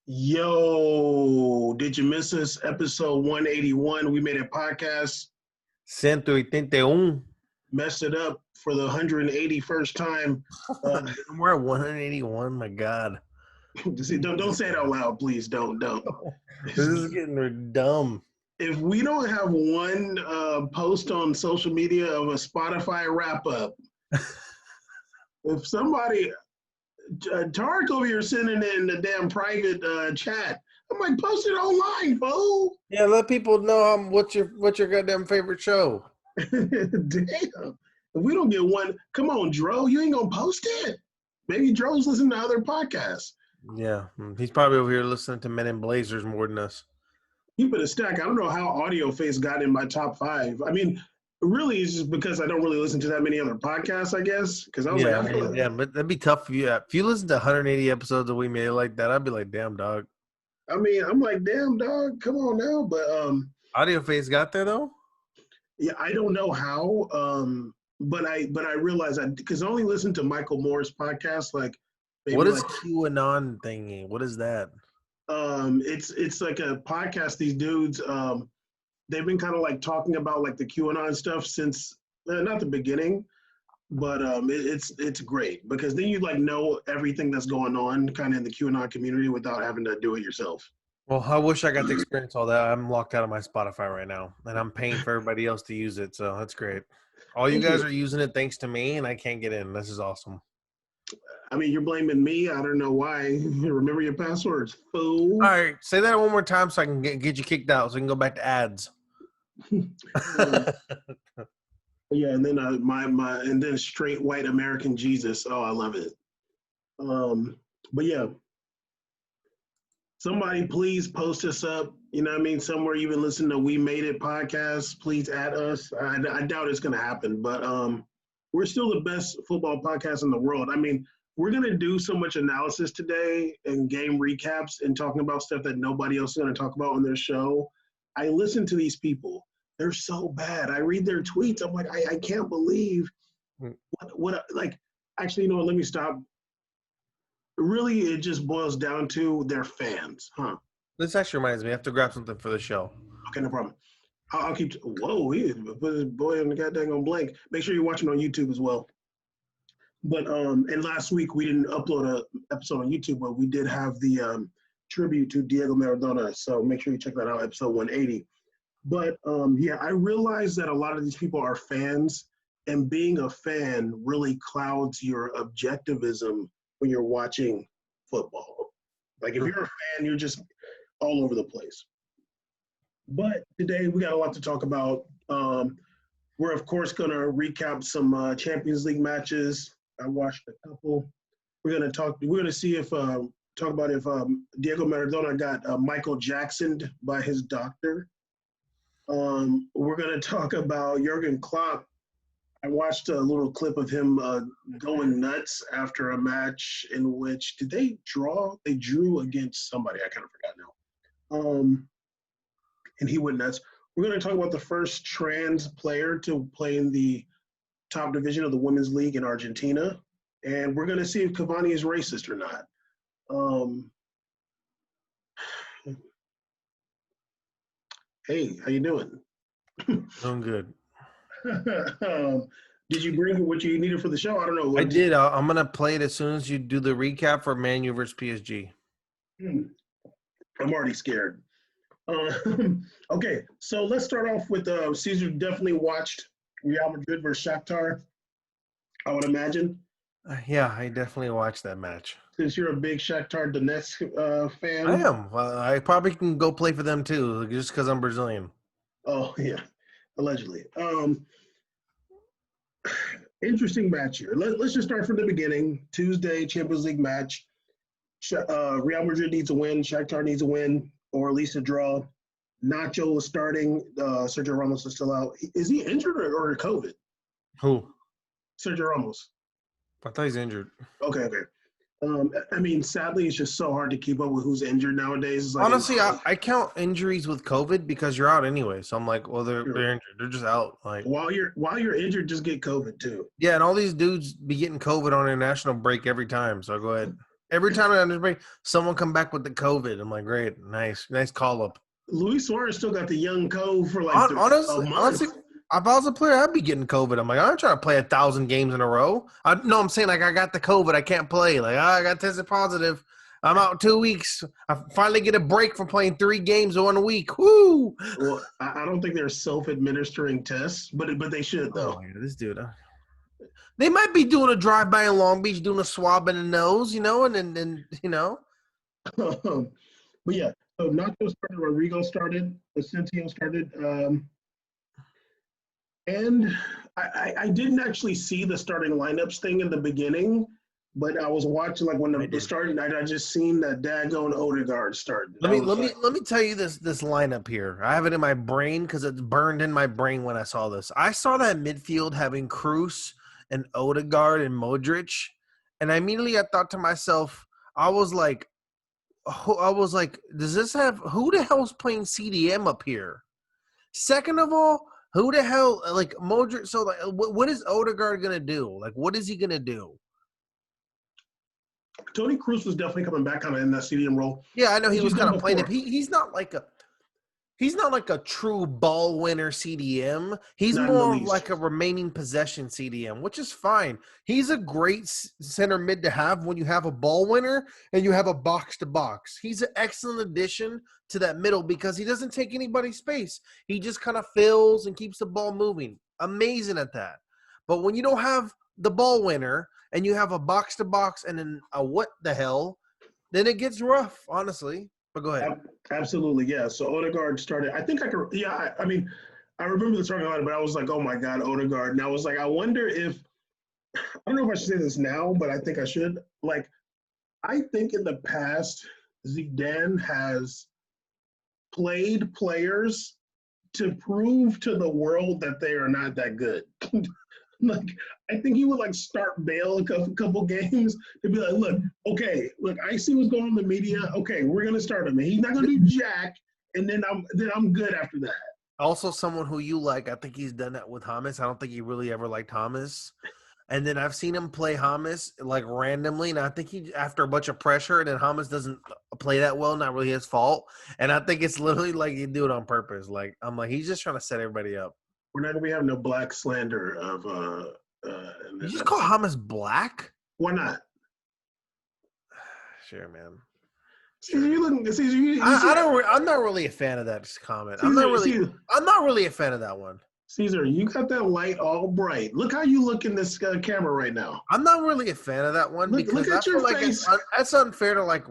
Yo, did you miss us? Episode 181. We made a podcast, 181. messed it up for the 181st time. We're at 181. My God. Don't say it out loud, please. Don't. This is getting dumb. If we don't have one post on social media of a Spotify wrap up, if somebody, Tarek over here sending in the damn private chat, I'm like, post it online, fool. Yeah, let people know what's your goddamn favorite show. Damn. If we don't get one, come on, Dro, you ain't gonna post it. Maybe Dro's listening to other podcasts. Yeah, he's probably over here listening to Men in Blazers more than us. Keep it a stack. I don't know how Audio Face got in my top 5. I mean, really, it's just because I don't really listen to that many other podcasts, I guess. Because I was but that'd be tough for you. If you listen to 180 episodes of We Made It like that, I'd be like, damn, dog. I mean, I'm like, damn, dog, come on now. But Audio Face got there though. Yeah, I don't know how. But I realized because I only listened to Michael Moore's podcast. Like, what is QAnon thingy? What is that? It's like a podcast. These dudes, they've been kind of like talking about like the QAnon stuff since not the beginning, but it's great because then you like know everything that's going on kind of in the QAnon community without having to do it yourself. Well, I wish I got to experience all that. I'm locked out of my Spotify right now, and I'm paying for everybody else to use it, so that's great. All you guys are using it thanks to me, and I can't get in. This is awesome. I mean, you're blaming me. I don't know why. Remember your passwords, fool. All right, say that one more time so I can get you kicked out so we can go back to ads. Yeah, and then and then straight white American Jesus. Oh, I love it. But yeah, somebody please post us up. You know what I mean? Somewhere you've been listening to We Made It podcast. Please add us. I doubt it's going to happen, but we're still the best football podcast in the world. I mean, we're going to do so much analysis today and game recaps and talking about stuff that nobody else is going to talk about on their show. I listen to these people. They're so bad. I read their tweets. I'm like, I can't believe what like, actually, you know what? Let me stop. Really, it just boils down to their fans, huh? This actually reminds me. I have to grab something for the show. Okay, no problem. I'll keep. Whoa, he put his boy on the goddamn blank. Make sure you're watching on YouTube as well. But and last week we didn't upload an episode on YouTube, but we did have the tribute to Diego Maradona. So make sure you check that out, episode 180. But yeah, I realized that a lot of these people are fans, and being a fan really clouds your objectivism when you're watching football. Like if you're a fan, you're just all over the place. But today we got a lot to talk about. We're of course going to recap some Champions League matches. I watched a couple. We're going to see if talk about if Diego Maradona got Michael Jacksoned by his doctor. We're going to talk about Jurgen Klopp. I watched a little clip of him going nuts after a match in which did they draw? They drew against somebody. I kind of forgot now. And he went nuts. We're going to talk about the first trans player to play in the top division of the Women's League in Argentina. And we're going to see if Cavani is racist or not. Hey, how you doing? Doing good. Did you bring what you needed for the show? I don't know. I did. I'm going to play it as soon as you do the recap for Man U versus PSG. I'm already scared. Okay, so let's start off with Caesar definitely watched Real Madrid versus Shaktar, I would imagine. Yeah, I definitely watched that match. Since you're a big Shakhtar Donetsk fan. I am. Well, I probably can go play for them too, just because I'm Brazilian. Oh, yeah, allegedly. Interesting match here. Let's just start from the beginning. Tuesday, Champions League match. Real Madrid needs a win. Shakhtar needs a win, or at least a draw. Nacho is starting. Sergio Ramos is still out. Is he injured or COVID? Who? Sergio Ramos. I thought he's injured. Okay. I mean, sadly, it's just so hard to keep up with who's injured nowadays. It's like, honestly, I count injuries with COVID because you're out anyway. So I'm like, well, they're injured. They're just out. Like while you're injured, just get COVID too. Yeah, and all these dudes be getting COVID on international break every time. So go ahead. Every time I underbreak, someone come back with the COVID. I'm like, great, nice call up. Luis Suarez still got the young code for like a month. Honestly, if I was a player, I'd be getting COVID. I'm like, I'm trying to play 1,000 games in a row. No, I'm saying like I got the COVID, I can't play. Like I got tested positive. I'm out 2 weeks. I finally get a break from playing 3 games in 1 week. Woo! Well, I don't think they're self-administering tests, but they should though. Oh, yeah, this dude. They might be doing a drive-by in Long Beach, doing a swab in the nose, and then But yeah, so Nacho started, Rodrigo started, Asensio started, and I didn't actually see the starting lineups thing in the beginning, but I was watching like when the starting night. I just seen that Dago and Odegaard started. Let me tell you this lineup here. I have it in my brain because it's burned in my brain when I saw this. I saw that midfield having Cruz and Odegaard and Modric, and immediately I thought to myself, I was like, does this have who the hell's playing CDM up here? Second of all, who the hell like Modric? So like, what is Odegaard gonna do? Like, what is he gonna do? Tony Cruz was definitely coming back kind of in that CDM role. Yeah, I know he was kind of playing it. He's not like a true ball winner CDM. He's more like a remaining possession CDM, which is fine. He's a great center mid to have when you have a ball winner and you have a box to box. He's an excellent addition to that middle because he doesn't take anybody's space. He just kind of fills and keeps the ball moving. Amazing at that. But when you don't have the ball winner and you have a box to box and then a what the hell, then it gets rough, honestly. But go ahead. Absolutely, yeah. So Odegaard started. I think I could. Yeah, I mean, I remember the starting line, but I was like, oh my God, Odegaard. And I was like, I wonder if I don't know if I should say this now, but I think I should. Like, I think in the past, Zidane has played players to prove to the world that they are not that good. Like, I think he would like start Bale a couple games to be like, look, I see what's going on in the media. Okay, we're gonna start him. And he's not gonna do jack, and then I'm good after that. Also, someone who you like, I think he's done that with James. I don't think he really ever liked James. And then I've seen him play James like randomly, and I think he after a bunch of pressure, and then James doesn't play that well, not really his fault. And I think it's literally like you do it on purpose. Like I'm like he's just trying to set everybody up. We're not gonna be having no black slander of. You just call James black? Why not? Sure, man. Caesar, you looking? Caesar, I'm not really a fan of that comment. I'm not really a fan of that one. Caesar, you got that light all bright. Look how you look in this camera right now. I'm not really a fan of that one because I feel like that's unfair to like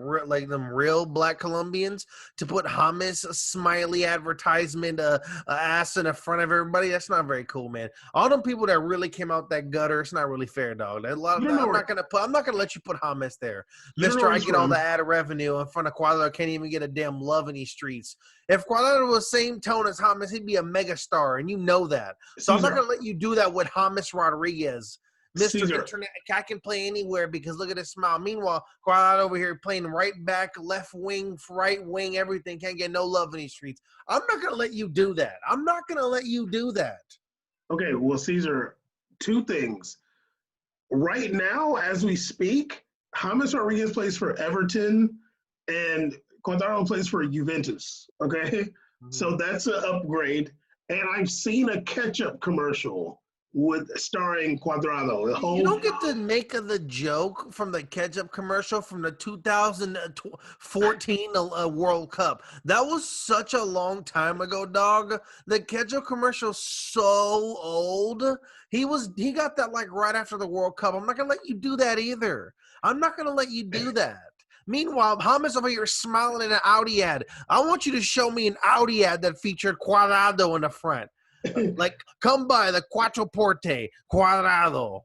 them real black Colombians to put James a smiley advertisement, ass in the front of everybody. That's not very cool, man. All them people that really came out that gutter, it's not really fair, dog. I'm not gonna let you put James there, Mister. I get all the ad revenue in front of Cuadrado. Can't even get a damn love in these streets. If Cuadrado was same tone as James, he'd be a mega star, and you know that. So Caesar, I'm not going to let you do that with James Rodriguez. Mr. Caesar. Internet, I can play anywhere because look at his smile. Meanwhile, Cuadrado over here playing right back, left wing, right wing, everything. Can't get no love in these streets. I'm not going to let you do that. Okay, well, Caesar, 2 things. Right now, as we speak, James Rodriguez plays for Everton, and Cuadrado plays for Juventus, okay? Mm-hmm. So that's an upgrade. And I've seen a ketchup commercial starring Cuadrado. You don't get to make the joke from the ketchup commercial from the 2014 World Cup. That was such a long time ago, dog. The ketchup commercial's so old. He got that like right after the World Cup. I'm not going to let you do that either. I'm not going to let you do that. Meanwhile, James over here smiling in an Audi ad. I want you to show me an Audi ad that featured Cuadrado in the front. Like, come by the Quattro Porte, Cuadrado.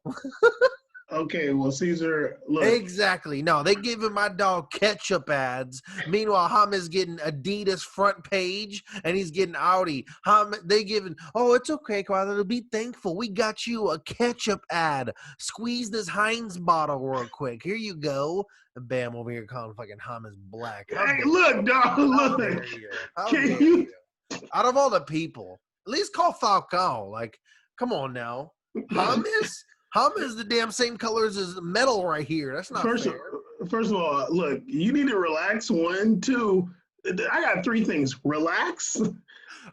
Okay, well, Caesar, look. Exactly. No, they giving my dog ketchup ads. Meanwhile, James getting Adidas front page, and he's getting Audi. They giving, it's okay, Cuadrado. Be thankful. We got you a ketchup ad. Squeeze this Heinz bottle real quick. Here you go. Bam, over here calling fucking James black. Hey, look, dog, look. Can you? Out of all the people, at least call Falcao. Like, come on now. James is the damn same colors as metal right here. That's not fair. First of all, look, you need to relax. 1, 2. I got 3 things. Relax.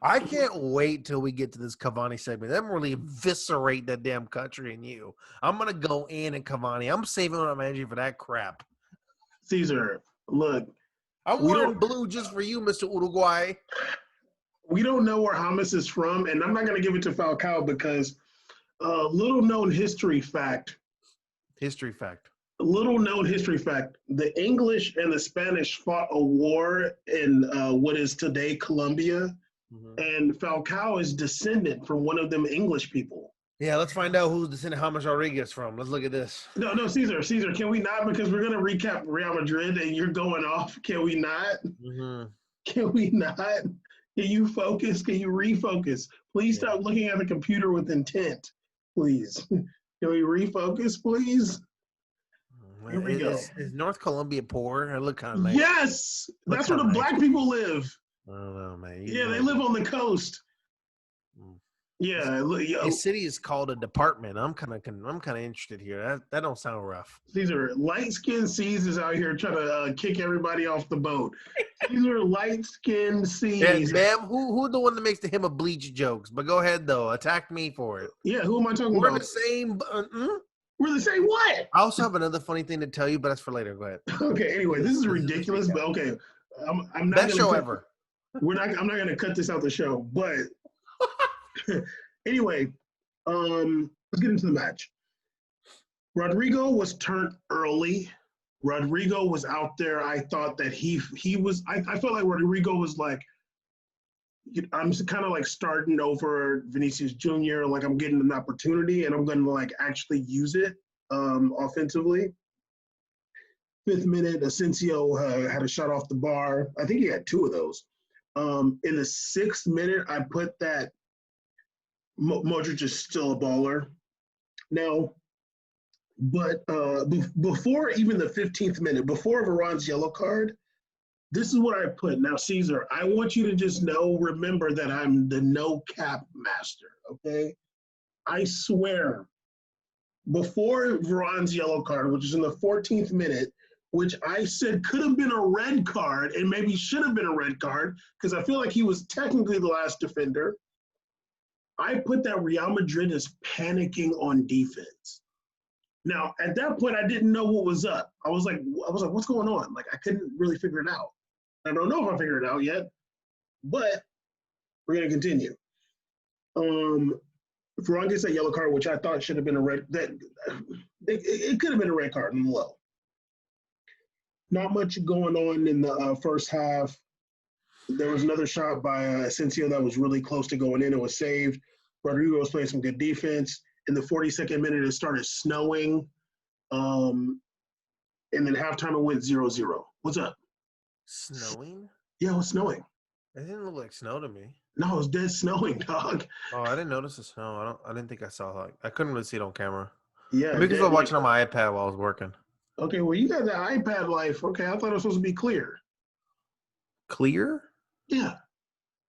I can't wait till we get to this Cavani segment. I'm really eviscerate that damn country and you. I'm gonna go in and Cavani. I'm saving my energy for that crap. Caesar, look. I'm wearing blue just for you, Mr. Uruguay. We don't know where James is from, and I'm not gonna give it to Falcao because little known history fact. Little known history fact. The English and the Spanish fought a war in what is today Colombia. Mm-hmm. And Falcao is descendant from one of them English people. Yeah, let's find out who's descendant James Rodriguez from. Let's look at this. No, Caesar, can we not? Because we're going to recap Real Madrid and you're going off. Can we not? Mm-hmm. Can we not? Can you focus? Can you refocus? Please stop looking at the computer with intent, please. Can we refocus, please? Here we go. Is North Columbia poor? I look kind of nice. Yes! That's where the black people live. I don't know, man. They live on the coast. Yeah, this city is called a department. I'm kind of interested here. That don't sound rough. These are light-skinned C's is out here trying to kick everybody off the boat. These are light-skinned C's. Yeah, ma'am, who the one that makes the him of bleach jokes? But go ahead though, attack me for it. Yeah, who am I talking about? We're the same. We're the same. What? I also have another funny thing to tell you, but that's for later. Go ahead. Okay. Anyway, this is ridiculous, but okay. I'm not. Best show ever. I'm not going to cut this out the show, but anyway, let's get into the match. Rodrigo was turned early. Rodrigo was out there. I thought that he was. I felt like Rodrigo was like, I'm kind of like starting over Vinicius Jr. Like I'm getting an opportunity, and I'm going to like actually use it offensively. 5th minute, Asensio had a shot off the bar. I think he had 2 of those. In the 6th minute, I put that Modric is still a baller. Now, but before even the 15th minute, before Varane's yellow card, this is what I put. Now, Caesar, I want you to just remember that I'm the no-cap master, okay? I swear, before Varane's yellow card, which is in the 14th minute, which I said could have been a red card and maybe should have been a red card because I feel like he was technically the last defender. I put that Real Madrid is panicking on defense. Now, at that point, I didn't know what was up. I was like, what's going on? Like, I couldn't really figure it out. I don't know if I figured it out yet, but we're going to continue. Varane gets that yellow card, which I thought should have been a red. It could have been a red card in the low. Not much going on in the first half. There was another shot by Asensio that was really close to going in. It was saved. Rodrigo was playing some good defense. In the 42nd minute, it started snowing. And then halftime, it went 0-0. What's up? Snowing? Yeah, it was snowing. It didn't look like snow to me. No, it was dead snowing, dog. Oh, I didn't notice the snow. I didn't think I saw it. I couldn't really see it on camera. Yeah. Because I was watching on my iPad while I was working. Okay, well, you got the iPad life. Okay, I thought it was supposed to be clear. Clear? Yeah.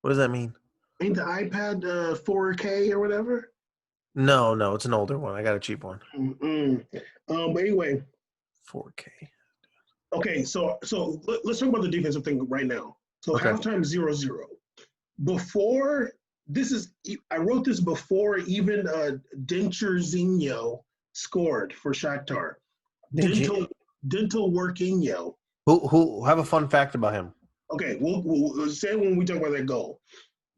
What does that mean? Ain't the iPad 4K or whatever? No, it's an older one. I got a cheap one. But anyway. 4K. Okay, so let's talk about the defensive thing right now. So halftime 0-0. Before this is, I wrote this before even Denturzinho scored for Shaktar. Dental Workinho. Who have a fun fact about him? Okay, we'll say it when we talk about that goal.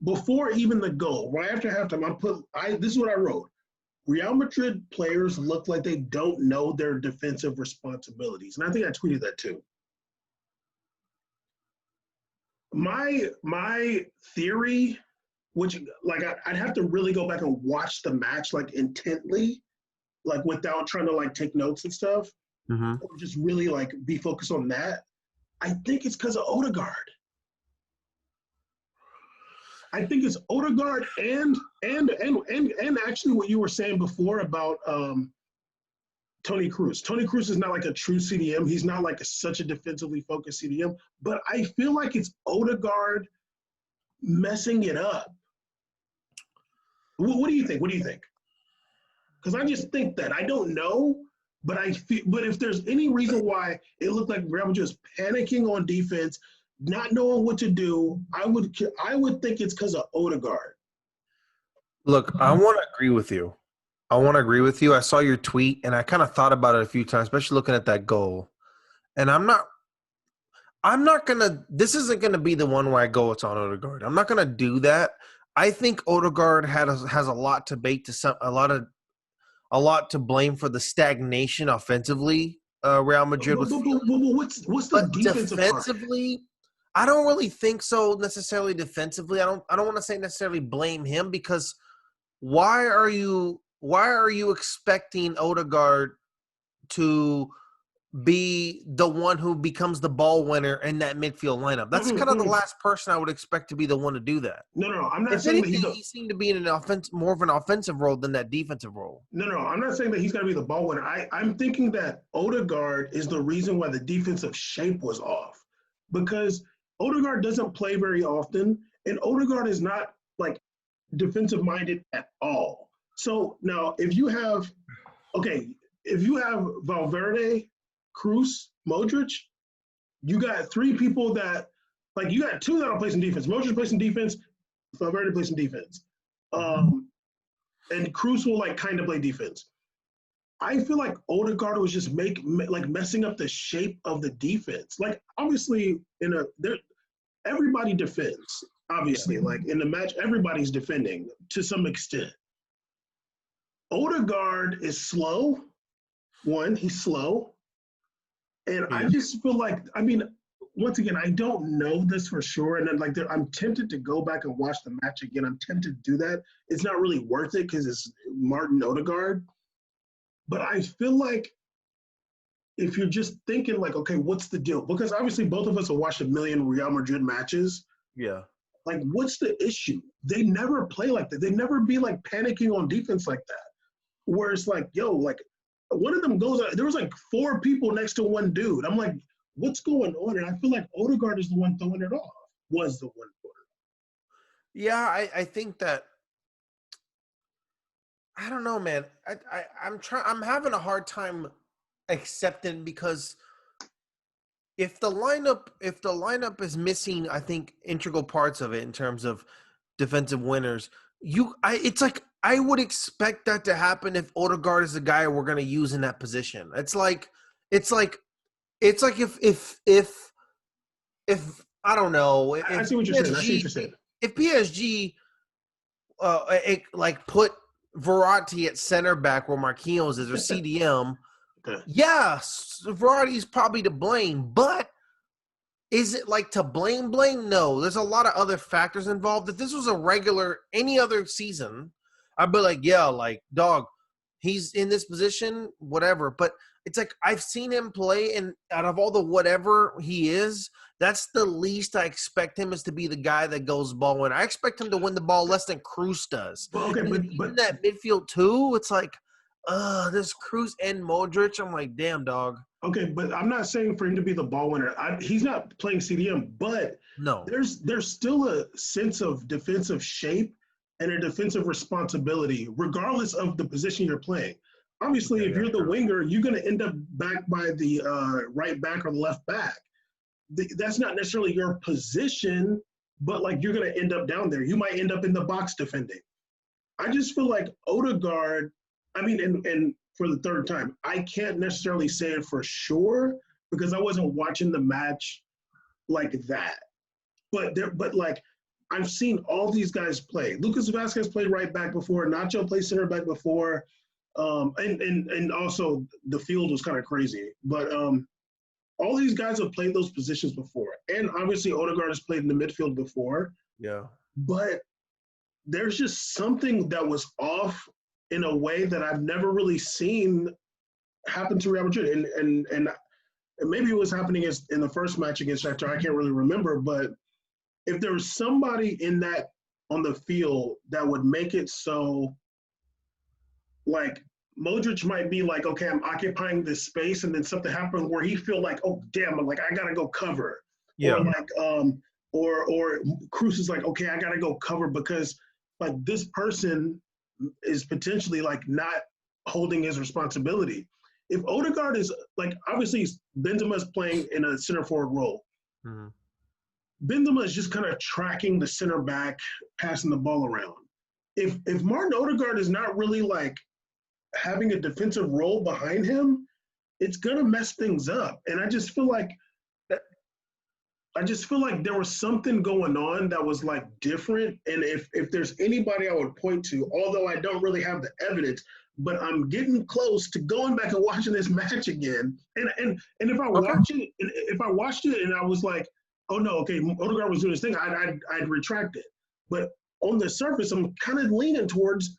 Before even the goal, right after halftime, this is what I wrote. Real Madrid players look like they don't know their defensive responsibilities. And I think I tweeted that too. My theory, which like I'd have to really go back and watch the match like intently, like without trying to like take notes and stuff, or just really like be focused on that. I think it's because of Odegaard. I think it's Odegaard and actually what you were saying before about Toni Kroos. Toni Kroos is not like a true CDM. He's not like such a defensively focused CDM. But I feel like it's Odegaard messing it up. What do you think? What do you think? Because I just think that. I don't know, But but if there's any reason why it looked like Real Madrid was panicking on defense, not knowing what to do, I would think it's because of Odegaard. Look, I want to agree with you. I saw your tweet, and I kind of thought about it a few times, especially looking at that goal. And I'm not gonna. This isn't gonna be the one where I go, it's on Odegaard. I'm not gonna do that. I think Odegaard has a lot to bake to a lot to blame for the stagnation offensively. Real Madrid what's the defensive defensively part? I don't really think so necessarily defensively. I don't want to say necessarily blame him, because why are you expecting Odegaard to be the one who becomes the ball winner in that midfield lineup? That's kind of the last person I would expect to be the one to do that. No, I'm not saying anything, that he seemed to be in more of an offensive role than that defensive role. No, I'm not saying that he's going to be the ball winner. I'm thinking that Odegaard is the reason why the defensive shape was off, because Odegaard doesn't play very often, and Odegaard is not like defensive minded at all. So now if you have Valverde, Kroos, Modric, you got three people that, like, you got two that don't play some defense. Modric plays some defense, Valverde plays some defense. And Kroos will like kind of play defense. I feel like Odegaard was just messing up the shape of the defense. Like, obviously everybody defends. Obviously, like in the match, everybody's defending to some extent. Odegaard is slow. One, he's slow. And I just feel like, I mean, once again, I don't know this for sure. And then I'm tempted to go back and watch the match again. I'm tempted to do that. It's not really worth it because it's Martin Odegaard. But I feel like if you're just thinking like, okay, what's the deal? Because obviously both of us have watched a million Real Madrid matches. Yeah. Like, what's the issue? They never play like that. They never be like panicking on defense like that. Where it's like, yo, like one of them goes out, there was like four people next to one dude. I'm like, what's going on? And I feel like Odegaard is the one throwing it off. Was the one throwing it off. Yeah, I think that, I don't know, man. I'm having a hard time accepting, because if the lineup is missing, I think, integral parts of it in terms of defensive winners, it's like I would expect that to happen if Odegaard is the guy we're going to use in that position. It's like if I don't know. I see what you're saying. If PSG put Verratti at center back where Marquinhos is, or CDM, okay. Yes, Verratti's probably to blame, but is it like to blame? No, there's a lot of other factors involved. If this was a regular, any other season, I'd be like, yeah, like, dog, he's in this position, whatever. But it's like, I've seen him play, and out of all the whatever he is, that's the least I expect him is to be the guy that goes ball win. I expect him to win the ball less than Kroos does. Okay, but that midfield too, it's like, there's Kroos and Modric. I'm like, damn, dog. Okay, but I'm not saying for him to be the ball winner. He's not playing CDM, but no, there's still a sense of defensive shape and a defensive responsibility, regardless of the position you're playing. Obviously, if you're the winger, you're going to end up back by the right back or the left back. That's not necessarily your position, but like you're going to end up down there. You might end up in the box defending. I just feel like Odegaard, I mean, and for the third time, I can't necessarily say it for sure because I wasn't watching the match like that. But like, I've seen all these guys play. Lucas Vasquez played right back before. Nacho played center back before. And also the field was kind of crazy. But all these guys have played those positions before. And obviously Odegaard has played in the midfield before. Yeah. But there's just something that was off in a way that I've never really seen happen to Real Madrid. And maybe it was happening in the first match against Shaktar. I can't really remember. But if there was somebody on the field that would make it so, like, Modric might be like, okay, I'm occupying this space, and then something happens where he feel like, oh damn, I'm like, I gotta go cover. Yeah. Or like, or Kroos is like, okay, I gotta go cover because like this person is potentially like not holding his responsibility. if Odegaard is like, obviously Benzema's playing in a center forward role. Mm-hmm. Benzema is just kind of tracking the center back, passing the ball around. If Martin Odegaard is not really like having a defensive role behind him, it's gonna mess things up. And I just feel like there was something going on that was like different. And if there's anybody I would point to, although I don't really have the evidence, but I'm getting close to going back and watching this match again. And if I watched it and I was like, oh no, okay, Odegaard was doing his thing, I'd retract it. But on the surface, I'm kind of leaning towards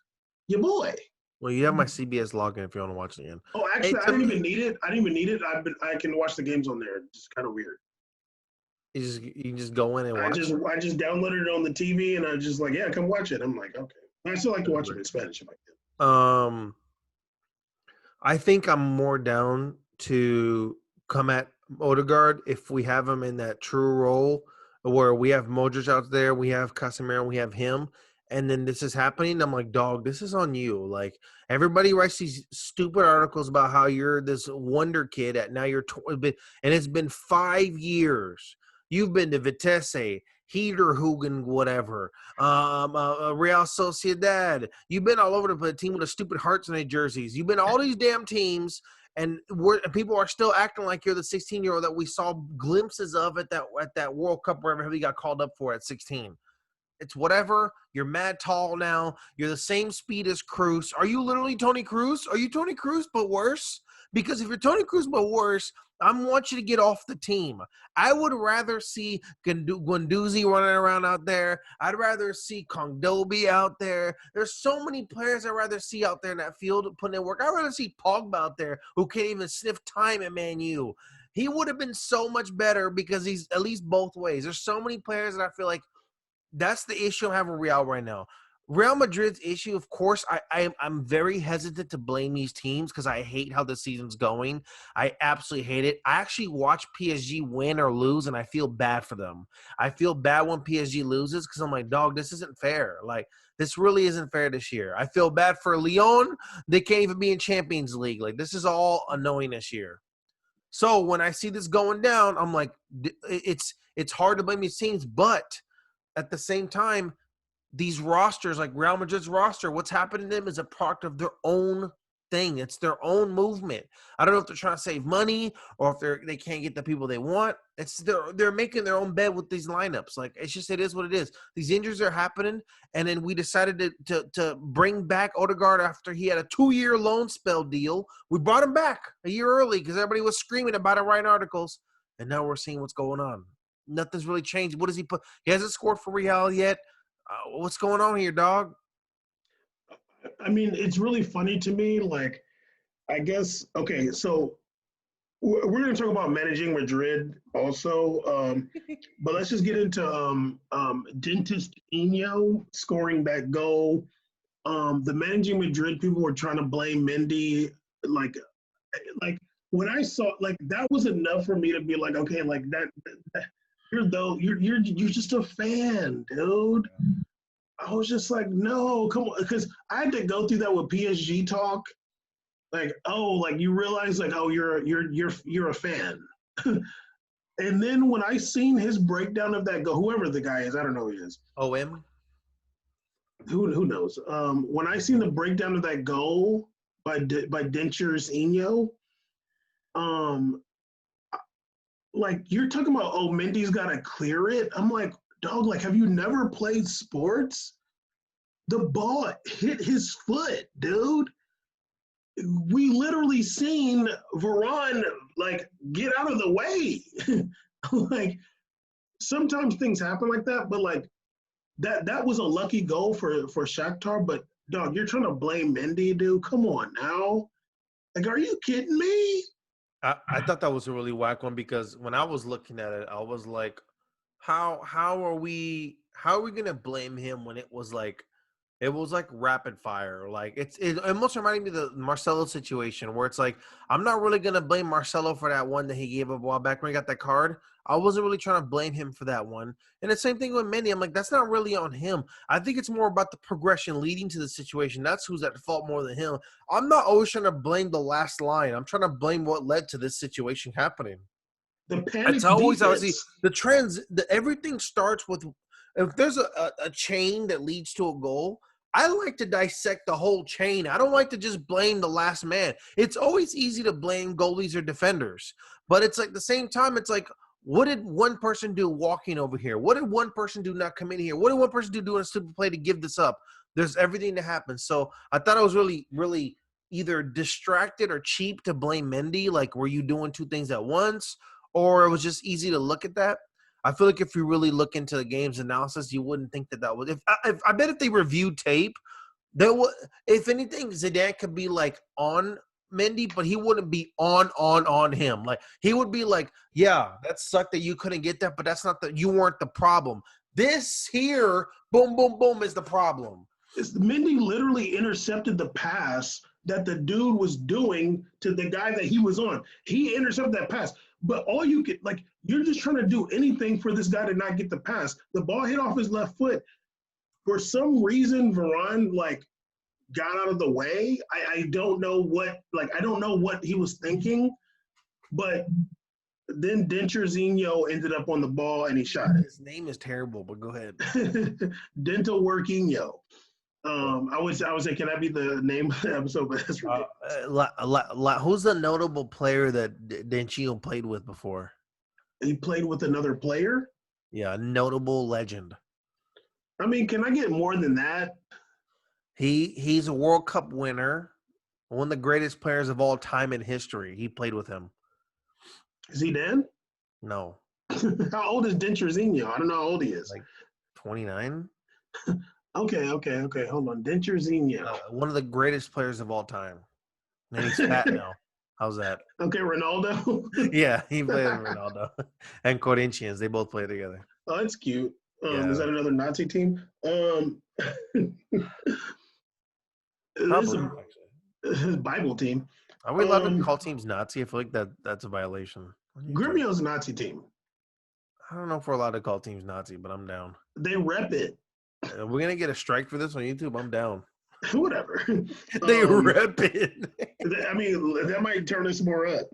your boy. Well, you have my CBS login if you want to watch it again. Oh, actually, I didn't even need it. I can watch the games on there. It's kind of weird. You can just go in and watch. I just downloaded it on the TV and I just like, yeah, come watch it. I'm like, okay. I still like to watch it in Spanish if I can. I think I'm more down to come at Odegaard if we have him in that true role where we have Modric out there, we have Casemiro, we have him, and then this is happening. I'm like, dog, this is on you. Like, everybody writes these stupid articles about how you're this wonder kid at now you're and it's been 5 years. You've been to Vitesse, Heaterhugen, whatever, Real Sociedad. You've been all over the team with the stupid hearts in their jerseys. You've been all these damn teams, and people are still acting like you're the 16-year-old that we saw glimpses of at that World Cup wherever he got called up for at 16. It's whatever. You're mad tall now. You're the same speed as Kroos. Are you literally Toni Kroos? Are you Toni Kroos but worse? Because if you're Toni Kroos but worse, I want you to get off the team. I would rather see Guendouzi running around out there. I'd rather see Kongdobi out there. There's so many players I'd rather see out there in that field putting in work. I'd rather see Pogba out there who can't even sniff time at Man U. He would have been so much better because he's at least both ways. There's so many players that I feel like that's the issue I'm having with Real right now. Real Madrid's issue, of course, I'm very hesitant to blame these teams because I hate how the season's going. I absolutely hate it. I actually watch PSG win or lose, and I feel bad for them. I feel bad when PSG loses because I'm like, dog, this isn't fair. Like, this really isn't fair this year. I feel bad for Lyon. They can't even be in Champions League. Like, this is all annoying this year. So when I see this going down, I'm like, it's hard to blame these teams, but at the same time, these rosters, like Real Madrid's roster, what's happening to them is a product of their own thing. It's their own movement. I don't know if they're trying to save money or if they can't get the people they want. They're making their own bed with these lineups. Like, it's just, it is what it is. These injuries are happening, and then we decided to bring back Odegaard after he had a 2-year loan spell deal. We brought him back a year early because everybody was screaming about it, writing articles, and now we're seeing what's going on. Nothing's really changed. What does he put? He hasn't scored for Real yet. What's going on here, dog? I mean, it's really funny to me. Like, I guess, okay, so we're going to talk about managing Madrid also, but let's just get into Dentist Inho scoring that goal. The managing Madrid people were trying to blame Mendy. Like when I saw, like, that was enough for me to be like, okay, like that you're just a fan, dude. I was just like, no, come on, because I had to go through that with PSG talk. Like, oh, like you realize, like, oh, you're a fan. And then when I seen his breakdown of that goal, whoever the guy is, I don't know who he is. OM? Who knows? When I seen the breakdown of that goal by Dentures Inho, like, you're talking about, oh, Mendy's got to clear it. I'm like, dog, like, have you never played sports? The ball hit his foot, dude. We literally seen Varane, like, get out of the way. Like, sometimes things happen like that, but, like, that was a lucky goal for Shaktar, but, dog, you're trying to blame Mendy, dude? Come on now. Like, are you kidding me? I thought that was a really whack one because when I was looking at it, I was like, how are we gonna blame him when it was like It was like rapid fire. Like it almost reminded me of the Marcelo situation where it's like, I'm not really going to blame Marcelo for that one that he gave up a while back when he got that card. I wasn't really trying to blame him for that one. And the same thing with Mendy. I'm like, that's not really on him. I think it's more about the progression leading to the situation. That's who's at fault more than him. I'm not always trying to blame the last line. I'm trying to blame what led to this situation happening. The panic defense. Everything starts with, if there's a chain that leads to a goal, I like to dissect the whole chain. I don't like to just blame the last man. It's always easy to blame goalies or defenders, but it's like the same time, it's like, what did one person do walking over here? What did one person do not come in here? What did one person do doing a stupid play to give this up? There's everything that happens. So I thought it was really, really either distracted or cheap to blame Mendy. Like, were you doing two things at once? Or it was just easy to look at that. I feel like if you really look into the game's analysis, you wouldn't think that was. If I bet if they reviewed tape, there would. If anything, Zidane could be like on Mendy, but he wouldn't be on him. Like he would be like, yeah, that sucked that you couldn't get that, but that's not you weren't the problem. This here, boom, boom, boom, is the problem. Mendy literally intercepted the pass that the dude was doing to the guy that he was on. He intercepted that pass. But all you get, like, you're just trying to do anything for this guy to not get the pass. The ball hit off his left foot. For some reason, Varane, like, got out of the way. I don't know what he was thinking. But then Denturzinho ended up on the ball and he shot it. His name is terrible, but go ahead. Dental Workinho. I would say, can I be the name of the episode? But that's ridiculous. Who's the notable player that Denchio played with before? He played with another player? Yeah, a notable legend. I mean, can I get more than that? He's a World Cup winner, one of the greatest players of all time in history. He played with him. Is he dead? No. How old is Denturzinho? I don't know how old he is. Like 29? Okay. Hold on. Denturzinho. One of the greatest players of all time. And he's fat now. How's that? Okay, Ronaldo? Yeah, he played with Ronaldo. And Corinthians. They both play together. Oh, that's cute. Is that another Nazi team? His Bible team. Are we allowed to call teams Nazi? I feel like that's a violation. Gremio's a Nazi team. I don't know if we're allowed to call teams Nazi, but I'm down. They rep it. We're going to get a strike for this on YouTube. I'm down. Whatever. They rep it. I mean, that might turn us more up.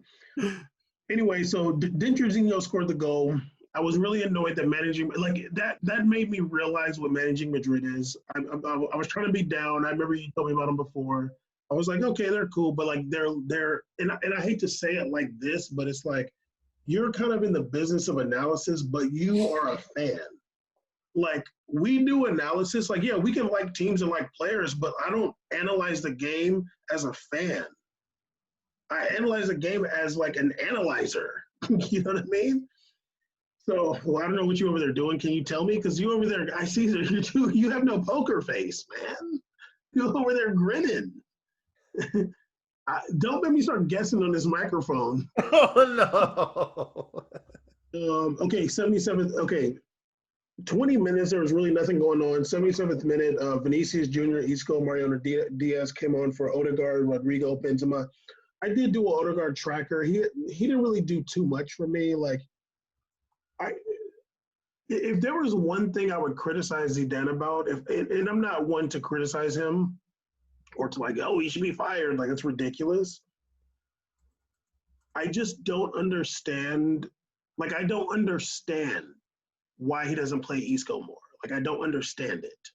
Anyway, so Denturzinho scored the goal. I was really annoyed that managing that made me realize what managing Madrid is. I was trying to be down. I remember you told me about them before. I was like, okay, they're cool, but like they're and I hate to say it like this, but it's like you're kind of in the business of analysis, but you are a fan. Like we do analysis, like, yeah, we can like teams and like players, but I don't analyze the game as a fan. I analyze the game as like an analyzer. You know what I mean? So, I don't know what you over there doing. Can you tell me? Because you over there, I see that you have no poker face, man. You're over there grinning. Don't let me start guessing on this microphone. Oh, no. Okay, 77th. Okay, 20 minutes. There was really nothing going on. 77th minute, Vinicius Jr., Isco, Mariano Diaz came on for Odegaard, Rodrigo, Benzema. I did do an Odegaard tracker. He didn't really do too much for me. Like, if there was one thing I would criticize Zidane about, and I'm not one to criticize him or to like, oh, he should be fired. Like, it's ridiculous. I just don't understand. Like, I don't understand why he doesn't play Isco more. Like, I don't understand it.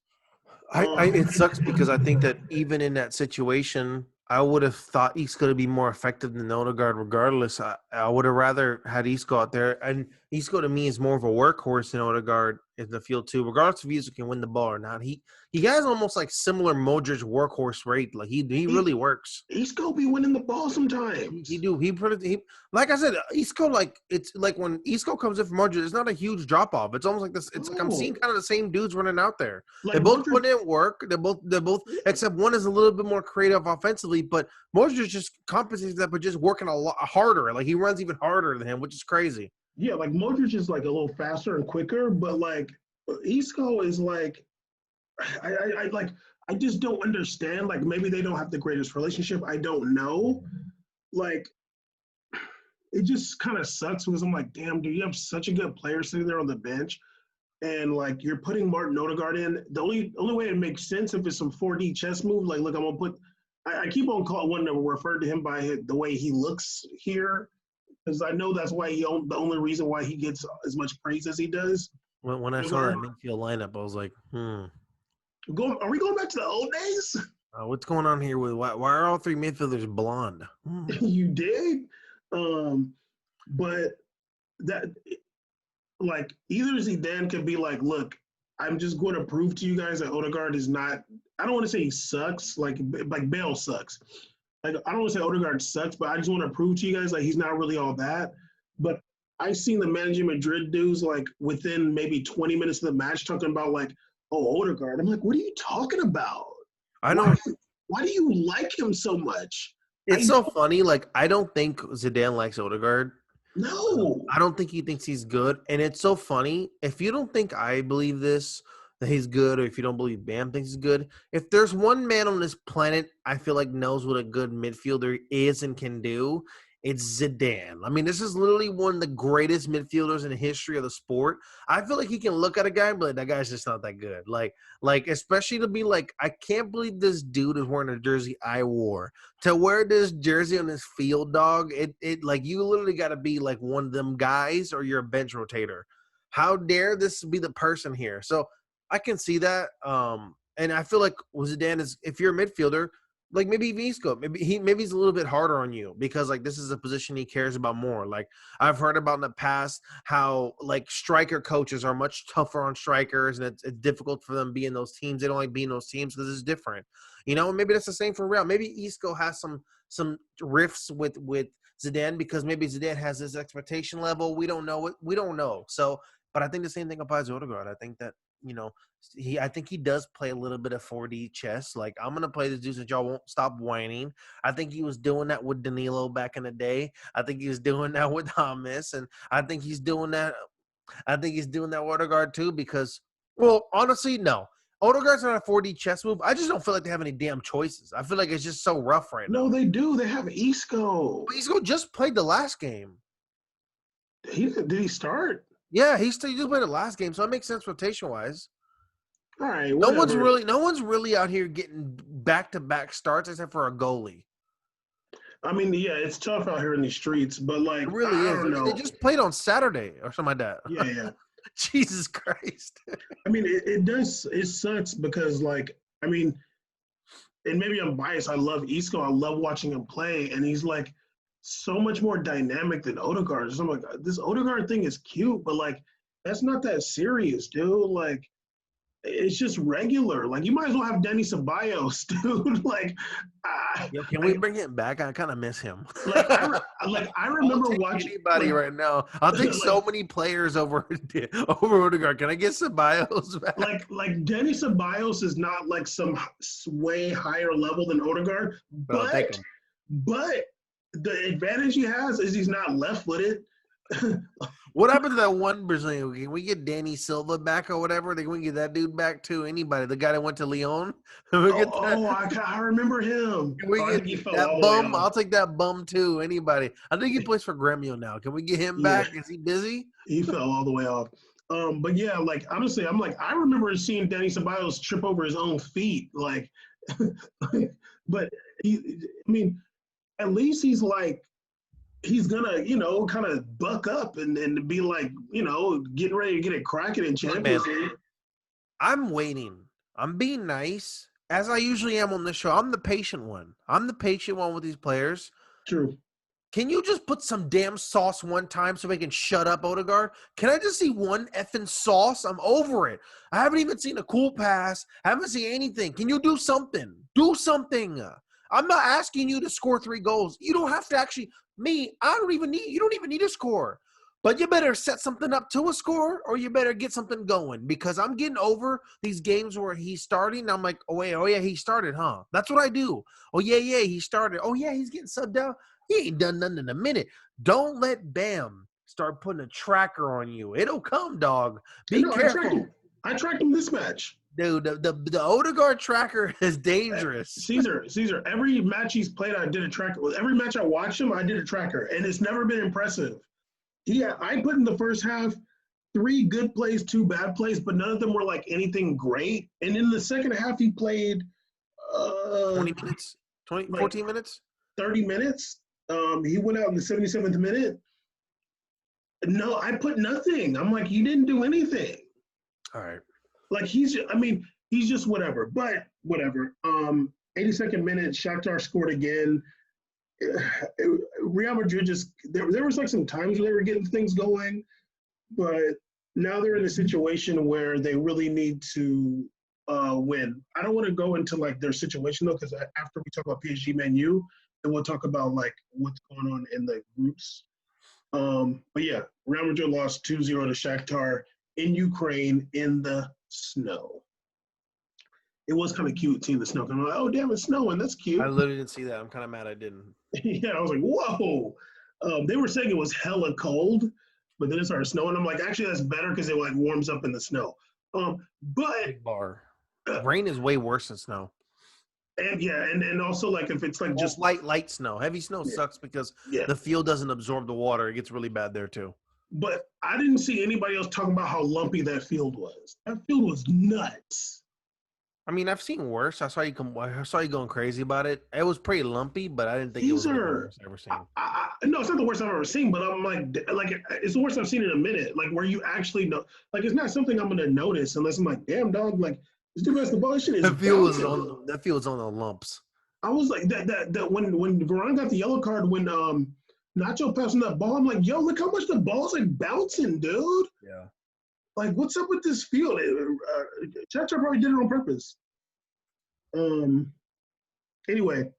It sucks because I think that even in that situation, I would have thought Isco to be more effective than Odegaard regardless. I would have rather had Isco out there. And Isco to me is more of a workhorse than Odegaard in the field too, regardless if Isco can win the ball or not. He has almost like similar Modric workhorse rate. Like he really works. Isco be winning the ball sometimes. He do. He like I said, Isco, like it's like when Isco comes in from Modric, it's not a huge drop off. It's almost like this. It's like I'm seeing kind of the same dudes running out there. Like they both put in work. They're both except one is a little bit more creative offensively, but Modric just compensates that, but just working a lot harder. Like he runs even harder than him, which is crazy. Yeah, like Modric is like a little faster and quicker, but like Isco is like, I like I just don't understand. Like maybe they don't have the greatest relationship. I don't know. Like it just kind of sucks because I'm like, damn, dude, you have such a good player sitting there on the bench, and like you're putting Martin Odegaard in. The only way it makes sense if it's some 4D chess move. Like, look, I'm gonna put. I keep on wanting to refer to him by the way he looks here, because I know that's why the only reason why he gets as much praise as he does. When I saw that midfield lineup, I was like, Are we going back to the old days? What's going on here? Why are all three midfielders blonde? You did, but that like either Zidane could be like, look, I'm just going to prove to you guys that Odegaard is not. I don't want to say he sucks, like Bale sucks. Like I don't want to say Odegaard sucks, but I just want to prove to you guys like he's not really all that. But I've seen the managing Madrid dudes like within maybe 20 minutes of the match talking about like, oh, Odegaard. I'm like, what are you talking about? I don't. Why do you like him so much? It's so funny. Like I don't think Zidane likes Odegaard. No, I don't think he thinks he's good. And it's so funny. If you don't think I believe this, that he's good, or if you don't believe Bam thinks he's good, if there's one man on this planet I feel like knows what a good midfielder is and can do, it's Zidane. I mean, this is literally one of the greatest midfielders in the history of the sport. I feel like he can look at a guy and be like, that guy's just not that good. Like especially to be like, I can't believe this dude is wearing a jersey I wore. To wear this jersey on this field, dog, it like you literally got to be like one of them guys or you're a bench rotator. How dare this be the person here? So I can see that. And I feel like Zidane is, if you're a midfielder, like maybe Visco, maybe he's a little bit harder on you because like this is a position he cares about more. Like I've heard about in the past how like striker coaches are much tougher on strikers and it's difficult for them being those teams. They don't like being those teams because it's different. You know, maybe that's the same for Real. Maybe Isco has some rifts with Zidane because maybe Zidane has this expectation level. We don't know it. We don't know. So, but I think the same thing applies to Odegaard. I think that, you know, I think he does play a little bit of 4D chess. Like, I'm going to play this dude so y'all won't stop whining. I think he was doing that with Danilo back in the day. I think he was doing that with James. And I think he's doing that. I think he's doing that with Odegaard too because, well, honestly, no. Odegaard's not a 4D chess move. I just don't feel like they have any damn choices. I feel like it's just so rough right now. No, they do. They have Isco. But Isco just played the last game. Did he start? Yeah, he just played the last game, so it makes sense rotation-wise. All right. No one's really out here getting back-to-back starts except for a goalie. I mean, yeah, it's tough out here in these streets, but like, it really is. I mean, they just played on Saturday or something like that. Yeah. Jesus Christ. I mean, it sucks because like, I mean, and maybe I'm biased. I love Isco. I love watching him play, and he's like so much more dynamic than Odegaard. So I'm like, this Odegaard thing is cute, but like, that's not that serious, dude. Like, it's just regular. Like you might as well have Danny Ceballos, dude. Like, can we bring him back? I kind of miss him. I remember watching anybody right now. I'll take so many players over Odegaard. Can I get Ceballos back? Like Danny Ceballos is not like some way higher level than Odegaard, but the advantage he has is he's not left-footed. What happened to that one Brazilian? Can we get Danny Silva back or whatever? Can we get that dude back too? Anybody? The guy that went to Lyon? I remember him. Can we get that bum? I'll take that bum too. Anybody? I think he plays for Gremio now. Can we get him back? Is he busy? He fell all the way off. But yeah, like honestly, I'm like, I remember seeing Danny Ceballos trip over his own feet. Like, but I mean, at least he's like, he's gonna, kind of buck up and be like, getting ready to get it cracking in Champions League. I'm waiting. I'm being nice, as I usually am on this show. I'm the patient one. I'm the patient one with these players. True. Can you just put some damn sauce one time so we can shut up Odegaard? Can I just see one effing sauce? I'm over it. I haven't even seen a cool pass. I haven't seen anything. Can you do something? Do something. I'm not asking you to score 3 goals. You don't have to actually – you don't even need to score. But you better set something up to a score or you better get something going because I'm getting over these games where he's starting. And I'm like, oh, yeah, he started, huh? That's what I do. Oh, yeah, he started. Oh, yeah, he's getting subbed out. He ain't done nothing in a minute. Don't let Bam start putting a tracker on you. It'll come, dog. Be careful. I tracked him this match. Dude, the Odegaard tracker is dangerous. Caesar, every match he's played, I did a tracker. Every match I watched him, I did a tracker, and it's never been impressive. I put in the first half 3 good plays, 2 bad plays, but none of them were like anything great. And in the second half, he played 20 minutes, 14 minutes, 30 minutes. He went out in the 77th minute. No, I put nothing. I'm like, you didn't do anything. All right. Like he's just whatever. But whatever. 82nd minute, Shaktar scored again. Real Madrid just there was like some times where they were getting things going, but now they're in a situation where they really need to win. I don't want to go into like their situation though, because after we talk about PSG Man U, then we'll talk about like what's going on in the groups. But yeah, Real Madrid lost 2-0 to Shaktar in Ukraine in the snow. It was kind of cute seeing the snow. I'm like, oh damn, it's snowing. That's cute. I literally didn't see that. I'm kind of mad I didn't. Yeah, I was like, whoa. They were saying it was hella cold, but then it started snowing. I'm like, actually, that's better because it like warms up in the snow. But Big bar. Rain is way worse than snow. And yeah, and also like if it's like just light snow. Heavy snow sucks because the field doesn't absorb the water. It gets really bad there too. But I didn't see anybody else talking about how lumpy that field was. That field was nuts. I mean, I've seen worse. I saw you going crazy about it. It was pretty lumpy, but I didn't think it was the worst I've ever seen. No, it's not the worst I've ever seen, but I'm like it's the worst I've seen in a minute. Like where you actually know, like it's not something I'm gonna notice unless I'm like, damn dog, like this dude the ball shit is. That field was on the lumps. I was like that when Varane got the yellow card when Nacho passed him that ball, I'm like, yo, look how much the ball's like bouncing, dude. Yeah. Like, what's up with this field? Shaktar probably did it on purpose. Anyway,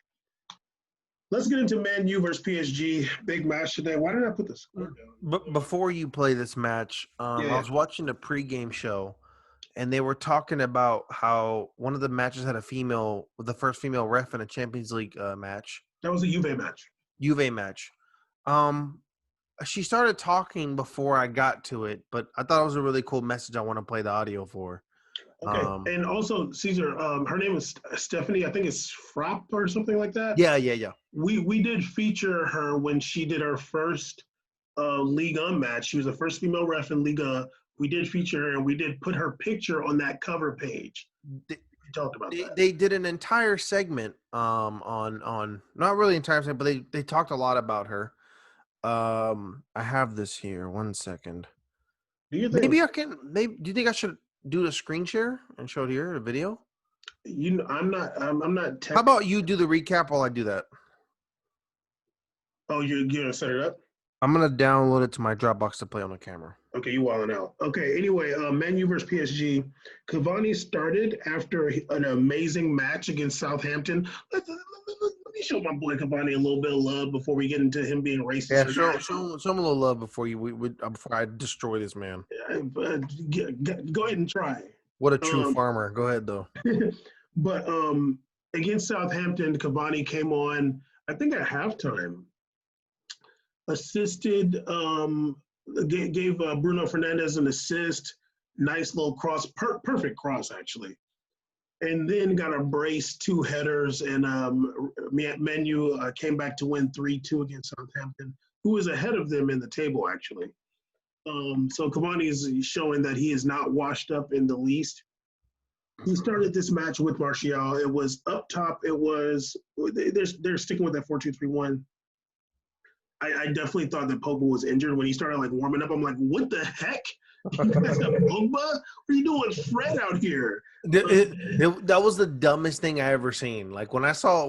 let's get into Man U versus PSG. Big match today. Why did I put the score down? But before you play this match, I was watching the pregame show, and they were talking about how one of the matches had the first female ref in a Champions League match. That was a Juve match. She started talking before I got to it, but I thought it was a really cool message I want to play the audio for. Okay. And also, Caesar, her name is Stephanie. I think it's Frapp or something like that. Yeah. We did feature her when she did her first Ligue 1 match. She was the first female ref in Ligue 1. We did feature her, and we did put her picture on that cover page. We talked about that. They did an entire segment on not really entire segment, but they talked a lot about her. I have this here. 1 second. Do you think I should do the screen share and show it here, the video? I'm not. How about you do the recap while I do that? Oh, you're gonna set it up? I'm gonna download it to my Dropbox to play on the camera. Okay, you wilding out. Okay, anyway, Man U versus PSG. Cavani started after an amazing match against Southampton. Let me show my boy Cavani a little bit of love before we get into him being racist. Yeah, show him a little love before I destroy this man. Go ahead and try. What a true farmer. Go ahead, though. But against Southampton, Cavani came on, I think at halftime, assisted, gave Bruno Fernandes an assist, nice little cross, perfect cross, actually. And then got a brace, 2 headers, and Man U came back to win 3-2 against Southampton, who was ahead of them in the table, actually. So Cavani is showing that he is not washed up in the least. He started this match with Martial. It was up top. It was they're sticking with that 4-2-3-1. I definitely thought that Pogba was injured when he started like warming up. I'm like, what the heck? That's not Pogba? What are you doing, Fred, out here? That was the dumbest thing I ever seen. Like when I saw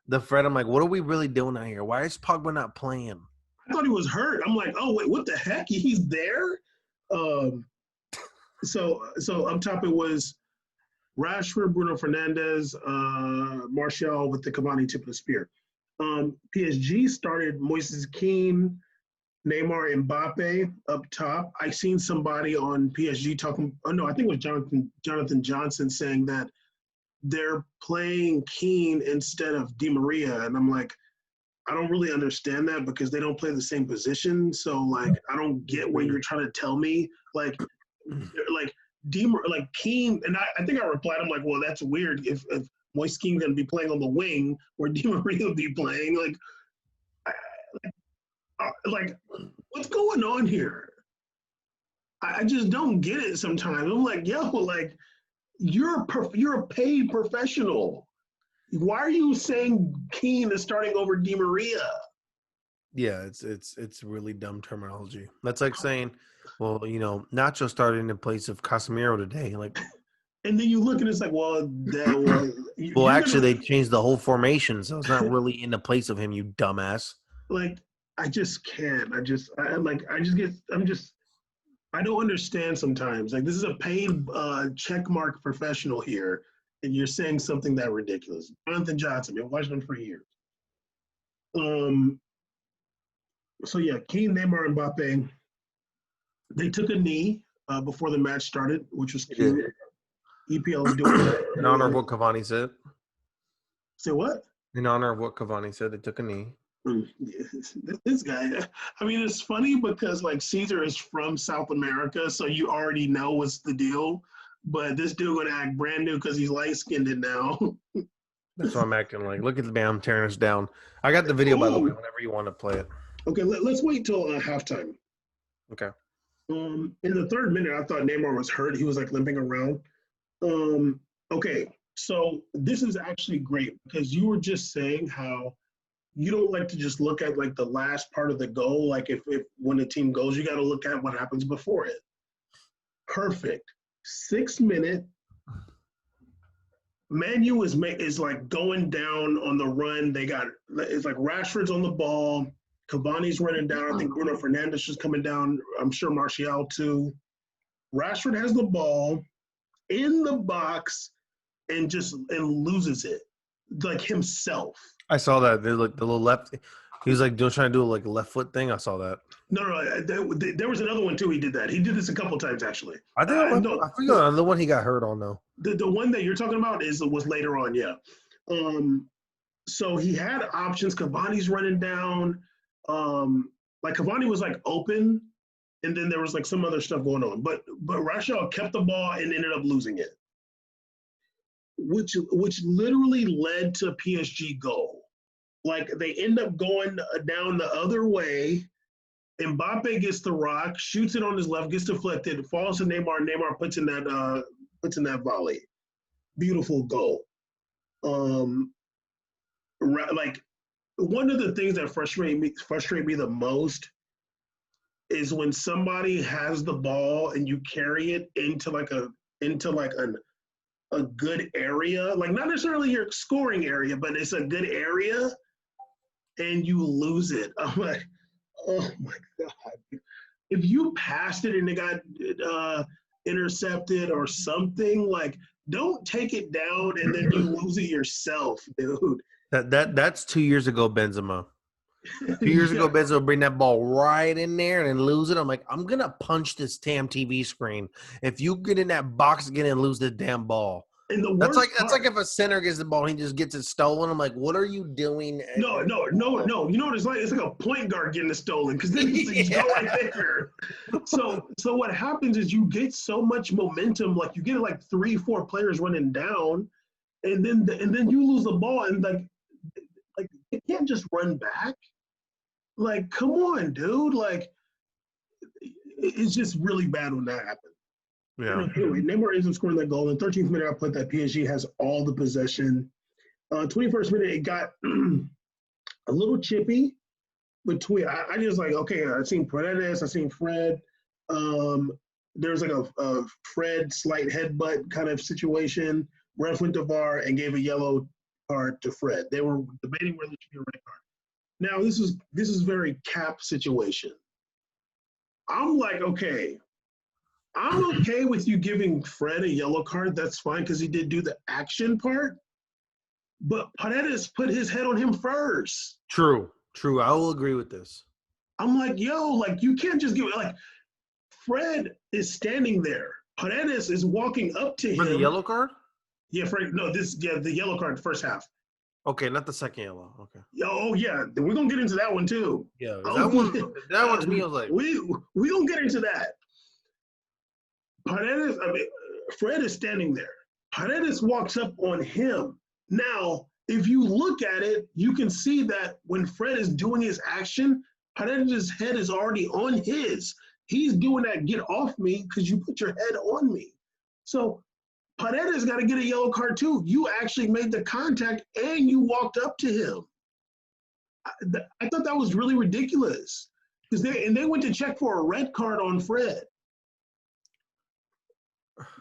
the Fred, I'm like, what are we really doing out here? Why is Pogba not playing? I thought he was hurt. I'm like, oh wait, what the heck? He's there. So up top it was Rashford, Bruno Fernandes, Martial with the Cavani tip of the spear. PSG started Moises Kean, Neymar, Mbappe up top. I seen somebody on PSG talking. Oh no, I think it was Jonathan Johnson saying that they're playing Kean instead of Di Maria, and I'm like, I don't really understand that because they don't play the same position. So like, I don't get what you're trying to tell me. Like Keane, and I think I replied, I'm like, well, that's weird if Moise Keane going to be playing on the wing where Di Maria will be playing. Like, what's going on here? I just don't get it sometimes. I'm like, yo, like, you're a paid professional. Why are you saying Keane is starting over Di Maria? Yeah, it's really dumb terminology. That's like saying, well, Nacho started in place of Casemiro today. Like, and then you look and it's like, well, actually, they changed the whole formation, so it's not really in the place of him. You dumbass. Like, I just can't. I don't understand sometimes. Like, this is a paid check mark professional here, and you're saying something that ridiculous. Jonathan Johnson, been watching him for years. So yeah, Keane, Neymar, and Mbappe, they took a knee before the match started, which was cute. EPL is doing that. In honor of what Cavani said. Say what? In honor of what Cavani said, they took a knee. This guy, I mean, it's funny because like Caesar is from South America, so you already know what's the deal. But this dude gonna act brand new because he's light skinned now. That's what I'm acting like. Look at the man tearing us down. I got the video by the way. Whenever you want to play it. Okay, let's wait till halftime. Okay. In the third minute, I thought Neymar was hurt. He was like limping around. Okay, so this is actually great because you were just saying how you don't like to just look at like the last part of the goal. Like if when the team goes, you got to look at what happens before it. Perfect. 6 minute. Man U is like going down on the run. It's like Rashford's on the ball. Cavani's running down. I think Bruno Fernandes is coming down. I'm sure Martial too. Rashford has the ball in the box and loses it like himself. I saw that. The little left. He was like trying to do like a left foot thing. I saw that. No. There was another one too. He did that. He did this a couple times actually. I think I forgot the one he got hurt on though. The one that you're talking about was later on. Yeah. So he had options. Cavani's running down. Like Cavani was like open, and then there was like some other stuff going on. But Rashford kept the ball and ended up losing it, which literally led to PSG goal. Like they end up going down the other way. Mbappe gets the rock, shoots it on his left, gets deflected, falls to Neymar. Neymar puts in that volley. Beautiful goal. Like one of the things that frustrate me the most is when somebody has the ball and you carry it into a good area, like not necessarily your scoring area, but it's a good area, and you lose it. I'm like, oh my God. If you passed it and it got intercepted or something, like don't take it down and then you lose it yourself, dude. That's 2 years ago, Benzema. 2 years ago, Benzema bring that ball right in there and then lose it. I'm like, I'm going to punch this damn TV screen if you get in that box again and lose the damn ball. And that's like if a center gets the ball and he just gets it stolen. I'm like, what are you doing? No. You know what it's like? It's like a point guard getting it stolen because then you go right there. So what happens is you get so much momentum, like you get like 3-4 players running down, and then you lose the ball and like you can't just run back. Like, come on, dude. Like, it's just really bad when that happens. Yeah. Anyway, Neymar ends up scoring that goal. In the 13th minute, I put that PSG has all the possession. 21st minute, it got a little chippy between. I just like, okay, I seen Paredes, I seen Fred. There's like a Fred slight headbutt kind of situation. Ref went to VAR and gave a yellow card to Fred. They were debating whether it should be a red card. Now, this is very cap situation. I'm like, okay. I'm okay with you giving Fred a yellow card. That's fine because he did do the action part. But Paredes put his head on him first. True. I will agree with this. I'm like, yo, like you can't just give it. Like Fred is standing there. Paredes is walking up to him. For the yellow card? Yeah, Fred. No, the yellow card, the first half. Okay, not the second yellow. Okay. Oh yeah, we're gonna get into that one too. Yeah, that one to me was like we gonna get into that. Paredes, I mean, Fred is standing there. Paredes walks up on him. Now, if you look at it, you can see that when Fred is doing his action, Paredes' head is already on his. He's doing that get off me because you put your head on me. So Paredes got to get a yellow card too. You actually made the contact and you walked up to him. I thought that was really ridiculous because they went to check for a red card on Fred.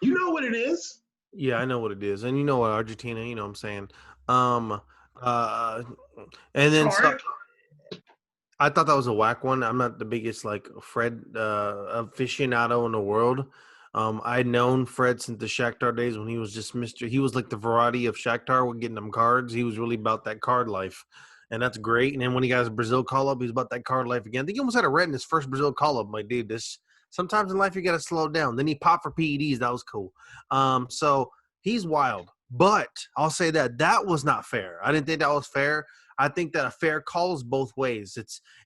You know what it is? Yeah, I know what it is, and you know what, Argentina. You know what I'm saying. And then so, I thought that was a whack one. I'm not the biggest like Fred aficionado in the world. I'd known Fred since the Shaktar days when he was just he was like the variety of Shaktar with getting them cards. He was really about that card life. And that's great. And then when he got his Brazil call-up, he was about that card life again. I think he almost had a red in his first Brazil call-up. Like, dude, sometimes in life you got to slow down. Then he popped for PEDs. That was cool. So he's wild. But I'll say that was not fair. I didn't think that was fair. I think that a fair call is both ways.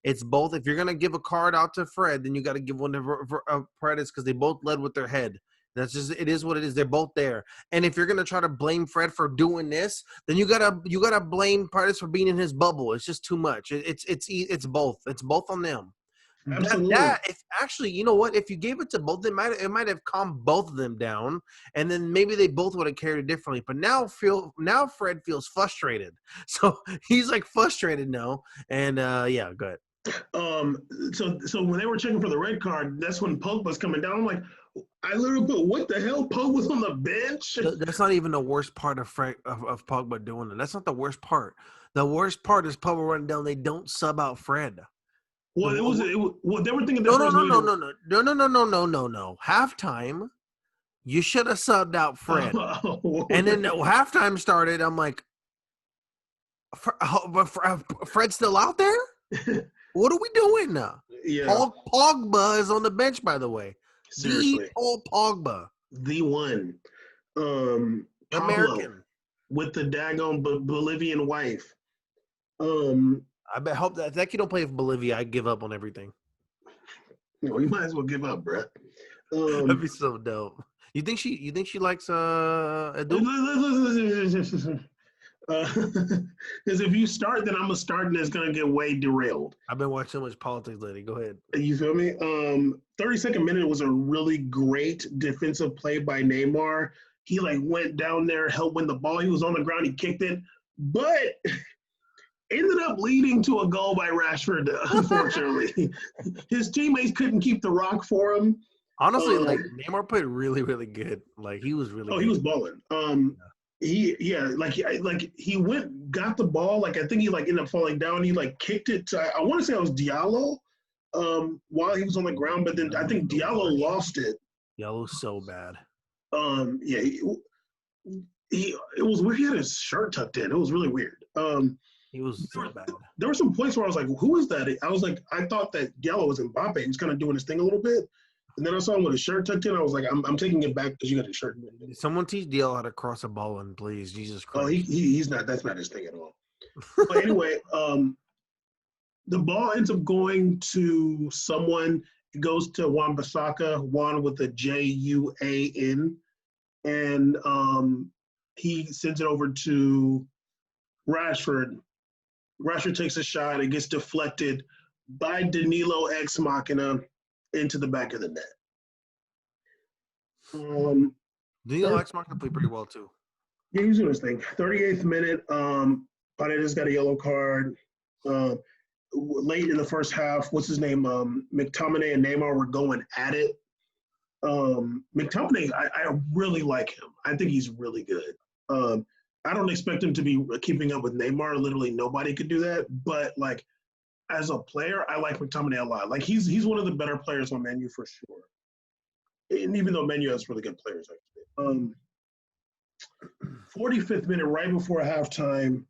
It's both. If you're going to give a card out to Fred, then you got to give one to Paredes because they both led with their head. That's just, it is what it is. They're both there. And if you're gonna try to blame Fred for doing this, then you gotta blame Paredes for being in his bubble. It's just too much. It's both. It's both on them. Absolutely. If actually, you know what? If you gave it to both, it might have calmed both of them down, and then maybe they both would have carried it differently. But now Fred feels frustrated, so he's like frustrated now. And yeah, go ahead. So when they were checking for the red card, that's when Pogba's coming down. I'm like, I literally put, what the hell? Pogba's on the bench. That's not even the worst part of Pogba doing it. That's not the worst part. The worst part is Pogba running down. They don't sub out Fred. Well, they were thinking. No. Halftime, you should have subbed out Fred. And then halftime started. I'm like, Fred's still out there? What are we doing now? Yeah. Pogba is on the bench, by the way. Seriously. Paul Pogba. The one. American. With the daggone Bolivian wife. I hope that if you don't play for Bolivia, I give up on everything. No, you might as well give up, bro. That'd be so dope. You think she likes Edu? Because if you start, then I'm gonna start, and it's gonna get way derailed. I've been watching so much politics lately. Go ahead. You feel me? 32nd minute was a really great defensive play by Neymar. He like went down there, helped win the ball. He was on the ground, he kicked it, but ended up leading to a goal by Rashford. Unfortunately, his teammates couldn't keep the rock for him. Honestly, like Neymar played really, really good. Like he was really. He was balling. He got the ball. Like I think he like ended up falling down. He like kicked it to, I want to say it was Diallo while he was on the ground, but then I think Diallo lost it. Diallo's so bad. It was weird. He had his shirt tucked in. It was really weird. He was so bad. There were some points where I was like, who is that? I was like, I thought that Diallo was Mbappe. He was kind of doing his thing a little bit. And then I saw him with his shirt tucked in. I was like, I'm taking it back because you got his shirt. Someone teach Diallo how to cross a ball in, please. Jesus Christ. Oh, he's not. That's not his thing at all. But anyway, the ball ends up going to someone. It goes to Wan-Bissaka, Juan with a Juan, and he sends it over to Rashford. Rashford takes a shot. It gets deflected by Danilo Ex Machina into the back of the net. Danilo Ex Machina played pretty well too. Yeah, he's doing his thing. 38th minute, Paredes got a yellow card. Late in the first half, what's his name? McTominay and Neymar were going at it. McTominay, I really like him. I think he's really good. I don't expect him to be keeping up with Neymar. Literally nobody could do that. But like as a player, I like McTominay a lot. Like he's one of the better players on Man U for sure. And even though Man U has really good players, actually. 45th minute, right before halftime.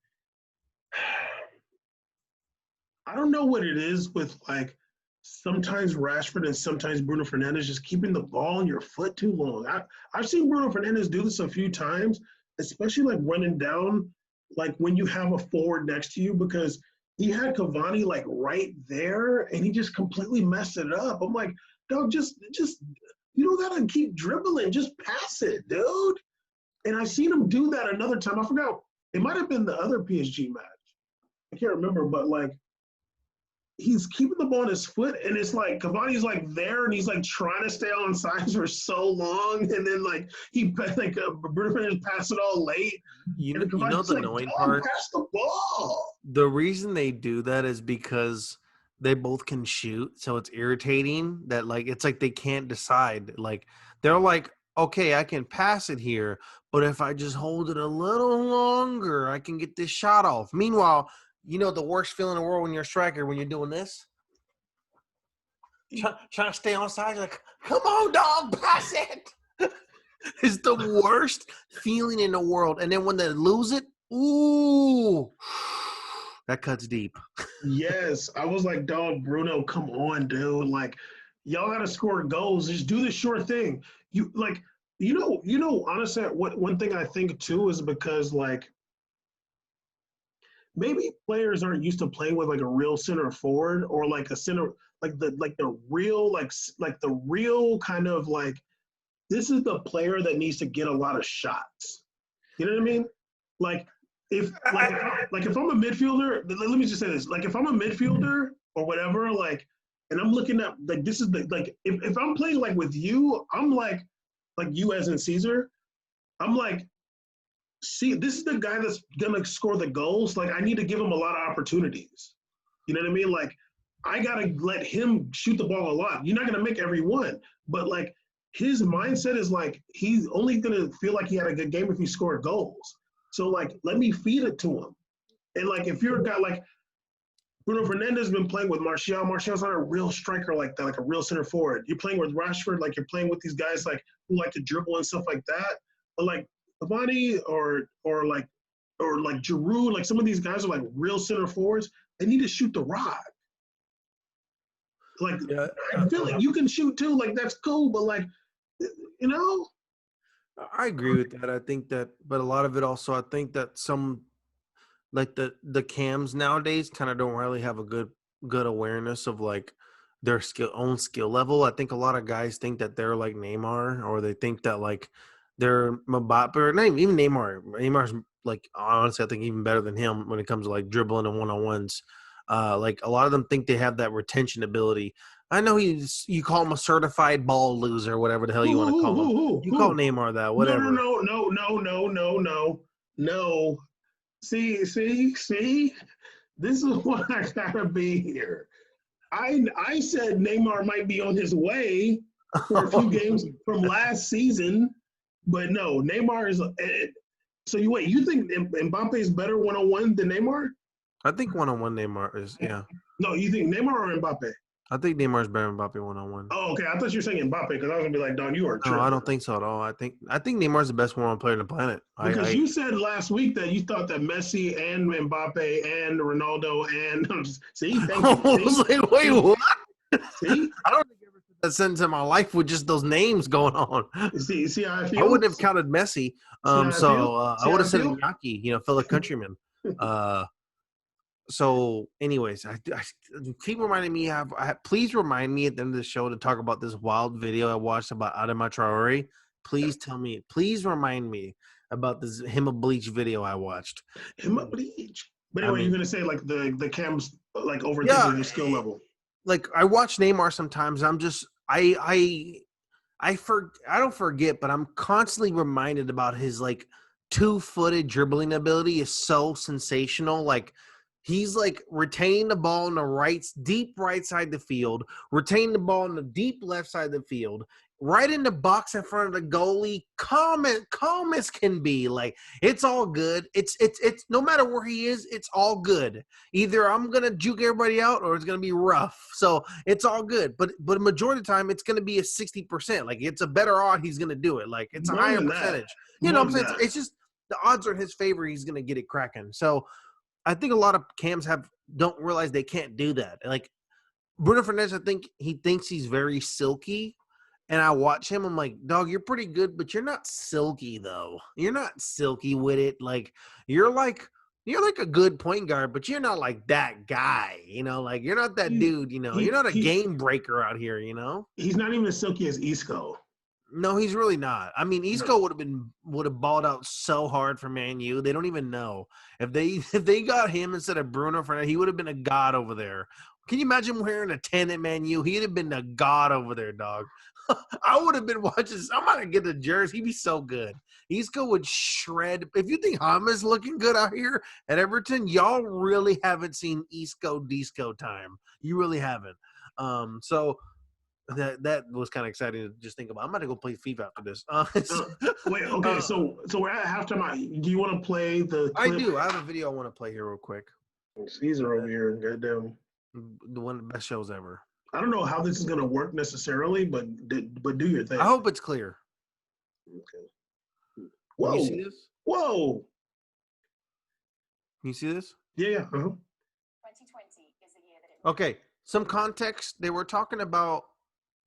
I don't know what it is with like sometimes Rashford and sometimes Bruno Fernandes just keeping the ball on your foot too long. I've seen Bruno Fernandes do this a few times, especially like running down, like when you have a forward next to you, because he had Cavani like right there and he just completely messed it up. I'm like, dog, just You don't gotta keep dribbling. Just pass it, dude. And I've seen him do that another time. I forgot. It might have been the other PSG match. I can't remember, but like he's keeping the ball on his foot, and it's like Cavani's like there, and he's like trying to stay on sides for so long, and then like Bruno Fernandes passed it all late. You know the annoying part. Pass the ball. The reason they do that is because they both can shoot, so it's irritating that like it's like they can't decide. Like they're like, okay, I can pass it here, but if I just hold it a little longer, I can get this shot off. Meanwhile, you know the worst feeling in the world when you're a striker when you're doing this? Trying to stay on side, like, come on, dog, pass it. It's the worst feeling in the world. And then when they lose it, ooh, that cuts deep. Yes. I was like, dog, Bruno, come on, dude. Like, y'all gotta score goals. Just do the sure thing. Honestly, one thing I think too is because like maybe players aren't used to playing with like a real center forward or like a center the real kind of like this is the player that needs to get a lot of shots. You know what I mean? Like if I'm a midfielder, let me just say this. Like if I'm a midfielder or whatever, like and I'm looking at like this is the like if I'm playing like with you, I'm like you as in Caesar, I'm like, see, this is the guy that's gonna score the goals. Like, I need to give him a lot of opportunities. You know what I mean? Like, I gotta let him shoot the ball a lot. You're not gonna make every one, but like his mindset is like he's only gonna feel like he had a good game if he scored goals. So like, let me feed it to him. And like, if you're a guy like Bruno Fernandes has been playing with Martial. Martial's not a real striker like that, like a real center forward. You're playing with Rashford, like you're playing with these guys like who like to dribble and stuff like that. But like Cavani or like Giroud, like some of these guys are like real center forwards. They need to shoot the rock. Like yeah. I feel like you can shoot too. Like that's cool, but like you know. I agree with that. I think that, but a lot of it also, I think that some. Like the cams nowadays kind of don't really have a good awareness of like their own skill level. I think a lot of guys think that they're like Neymar, or they think that like they're Mbappe, or not even Neymar. Neymar's like honestly, I think even better than him when it comes to like dribbling and one-on-ones. Like a lot of them think they have that retention ability. I know you call him a certified ball loser, whatever the hell you want to call him. You call Neymar that, whatever. No. See, this is why I gotta be here. I said Neymar might be on his way for a few games from last season, but no, Neymar is. So you think Mbappe is better one-on-one than Neymar? I think one-on-one Neymar is, yeah. No, you think Neymar or Mbappe? I think Neymar's better than Mbappe one-on-one. Oh, okay. I thought you were saying Mbappe because I was gonna be like, Don, you are tripping. No, I don't think so at all. I think Neymar's the best one-on-one player on the planet. Because you said last week that you thought that Messi and Mbappe and Ronaldo and see, thank you. I was like, wait, what? See, I don't think I ever said that sentence in my life with just those names going on. See how I feel? I wouldn't have counted Messi. I would have said Iñaki, fellow countryman. So, anyways, I keep reminding me. Please remind me at the end of the show to talk about this wild video I watched about Adama Traore. Please remind me about this Hima Bleach video I watched. Hima Bleach. But anyway, you're gonna say like the cams like overthinking your skill level. Like I watch Neymar sometimes. I'm just I don't forget, but I'm constantly reminded about his like 2-footed dribbling ability is so sensational. Like. He's like retaining the ball on the deep right side of the field, retaining the ball on the deep left side of the field, right in the box in front of the goalie, calm as can be. Like it's all good. It's no matter where he is, it's all good. Either I'm gonna juke everybody out or it's gonna be rough. So it's all good. But a majority of the time it's gonna be a 60%. Like it's a better odd he's gonna do it. Like it's a higher percentage. You know what I'm saying? It's just the odds are in his favor. He's gonna get it cracking. So. I think a lot of cams don't realize they can't do that. Like Bruno Fernandes, I think he thinks he's very silky, and I watch him. I'm like, dog, you're pretty good, but you're not silky though. You're not silky with it. Like you're like a good point guard, but you're not like that guy. Like you're not that dude. You're not a game breaker out here. He's not even as silky as Isco. No, he's really not. I mean, Isco would have balled out so hard for Man U. They don't even know if they got him instead of Bruno Fernandes, he would have been a god over there. Can you imagine wearing a 10 at Man U? He'd have been a god over there, dog. I would have been watching. I'm gonna get the jersey. He'd be so good. Isco would shred. If you think James looking good out here at Everton, y'all really haven't seen Isco disco time. You really haven't. So. That was kind of exciting to just think about. I'm going to go play FIFA after this. Wait, okay, so we're at halftime. Do you want to play the clip? I do. I have a video I want to play here real quick. Caesar over here, goddamn. One of the best shows ever. I don't know how this is going to work necessarily, but do your thing. I hope it's clear. Okay. Whoa. Can you see this? Whoa. Can you see this? Yeah. 2020 is the year that it. Okay. Some context. They were talking about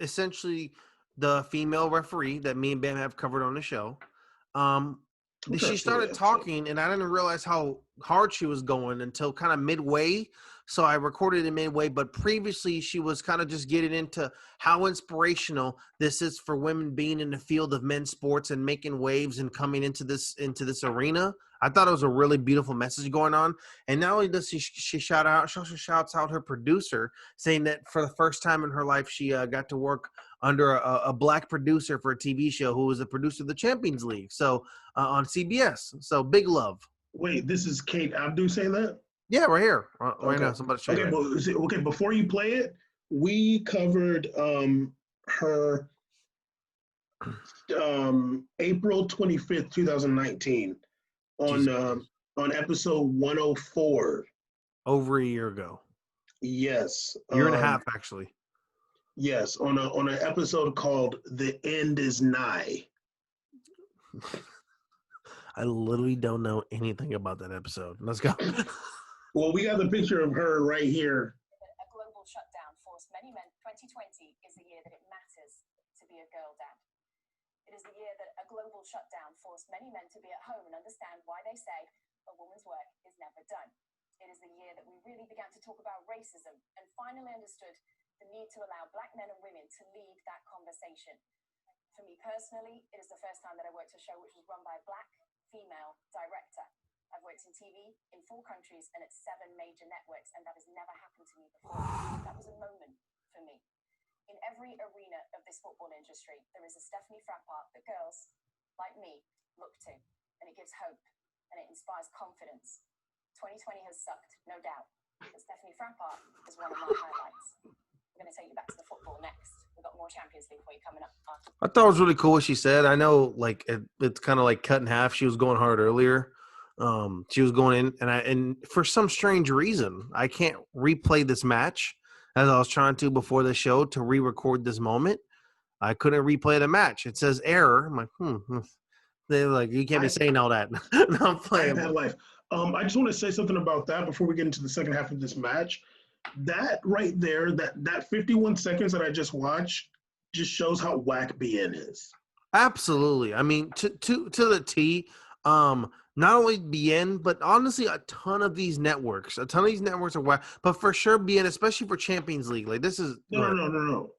essentially the female referee that me and Bam have covered on the show. She started talking, and I didn't realize how hard she was going until kind of midway. So I recorded it midway, but previously she was kind of just getting into how inspirational this is for women being in the field of men's sports and making waves and coming into this arena. I thought it was a really beautiful message going on. And not only does she also shouts out her producer, saying that for the first time in her life, she got to work under a black producer for a TV show who was the producer of the Champions League. So on CBS. So big love. Wait, this is Kate Abdu saying that? Yeah, right here. Right now. Somebody show you. Okay, before you play it, we covered her April 25th, 2019 on episode 104. Over a year ago. Yes. Year and a half, actually. Yes, on an episode called "The End Is Nigh." I literally don't know anything about that episode. Let's go. Well, we got the picture of her right here. A global shutdown forced many men. 2020 is the year that it matters to be a girl dad. It is the year that a global shutdown forced many men to be at home and understand why they say a woman's work is never done. It is the year that we really began to talk about racism and finally understood the need to allow black men and women to lead that conversation. For me personally, it is the first time that I worked a show which was run by a black female director. I've worked in TV in 4 countries and at 7 major networks, and that has never happened to me before. That was a moment for me. In every arena of this football industry, there is a Stephanie Frappart that girls like me look to, and it gives hope, and it inspires confidence. 2020 has sucked, no doubt, but Stephanie Frappart is one of my highlights. We're going to take you back to the football next. We've got more Champions League for you coming up. I thought it was really cool what she said. I know, like, it's kind of like cut in half. She was going hard earlier. She was going in, and for some strange reason, I can't replay this match as I was trying to before the show to re-record this moment. I couldn't replay the match. It says error. I'm like, They're like, you can't be saying all that. No, I'm playing. That life. I just want to say something about that before we get into the second half of this match. That right there, that 51 seconds that I just watched, just shows how whack BN is. Absolutely. I mean, to the T. Not only BN, but honestly, a ton of these networks are whack. But for sure, BN, especially for Champions League, like this is no.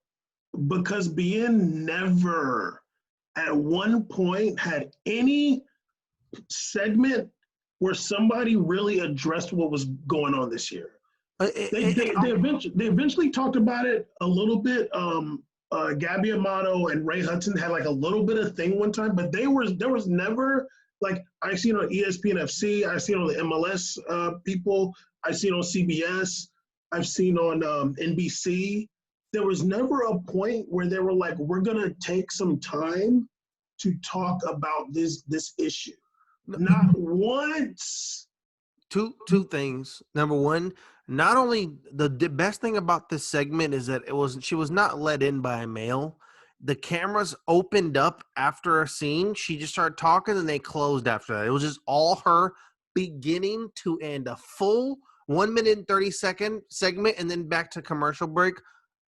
Because BN never, at one point, had any segment where somebody really addressed what was going on this year. They eventually talked about it a little bit. Gabby Amato and Ray Hudson had like a little bit of thing one time, but there was never, like, I seen on ESPN FC, I seen on the MLS people, I seen on CBS, I've seen on NBC. There was never a point where they were like, we're gonna take some time to talk about this issue. Not once. Two things. Number one, not only the best thing about this segment is that she was not let in by a male. The cameras opened up after a scene. She just started talking and they closed after that. It was just all her beginning to end, a full 1 minute and 30 second segment and then back to commercial break.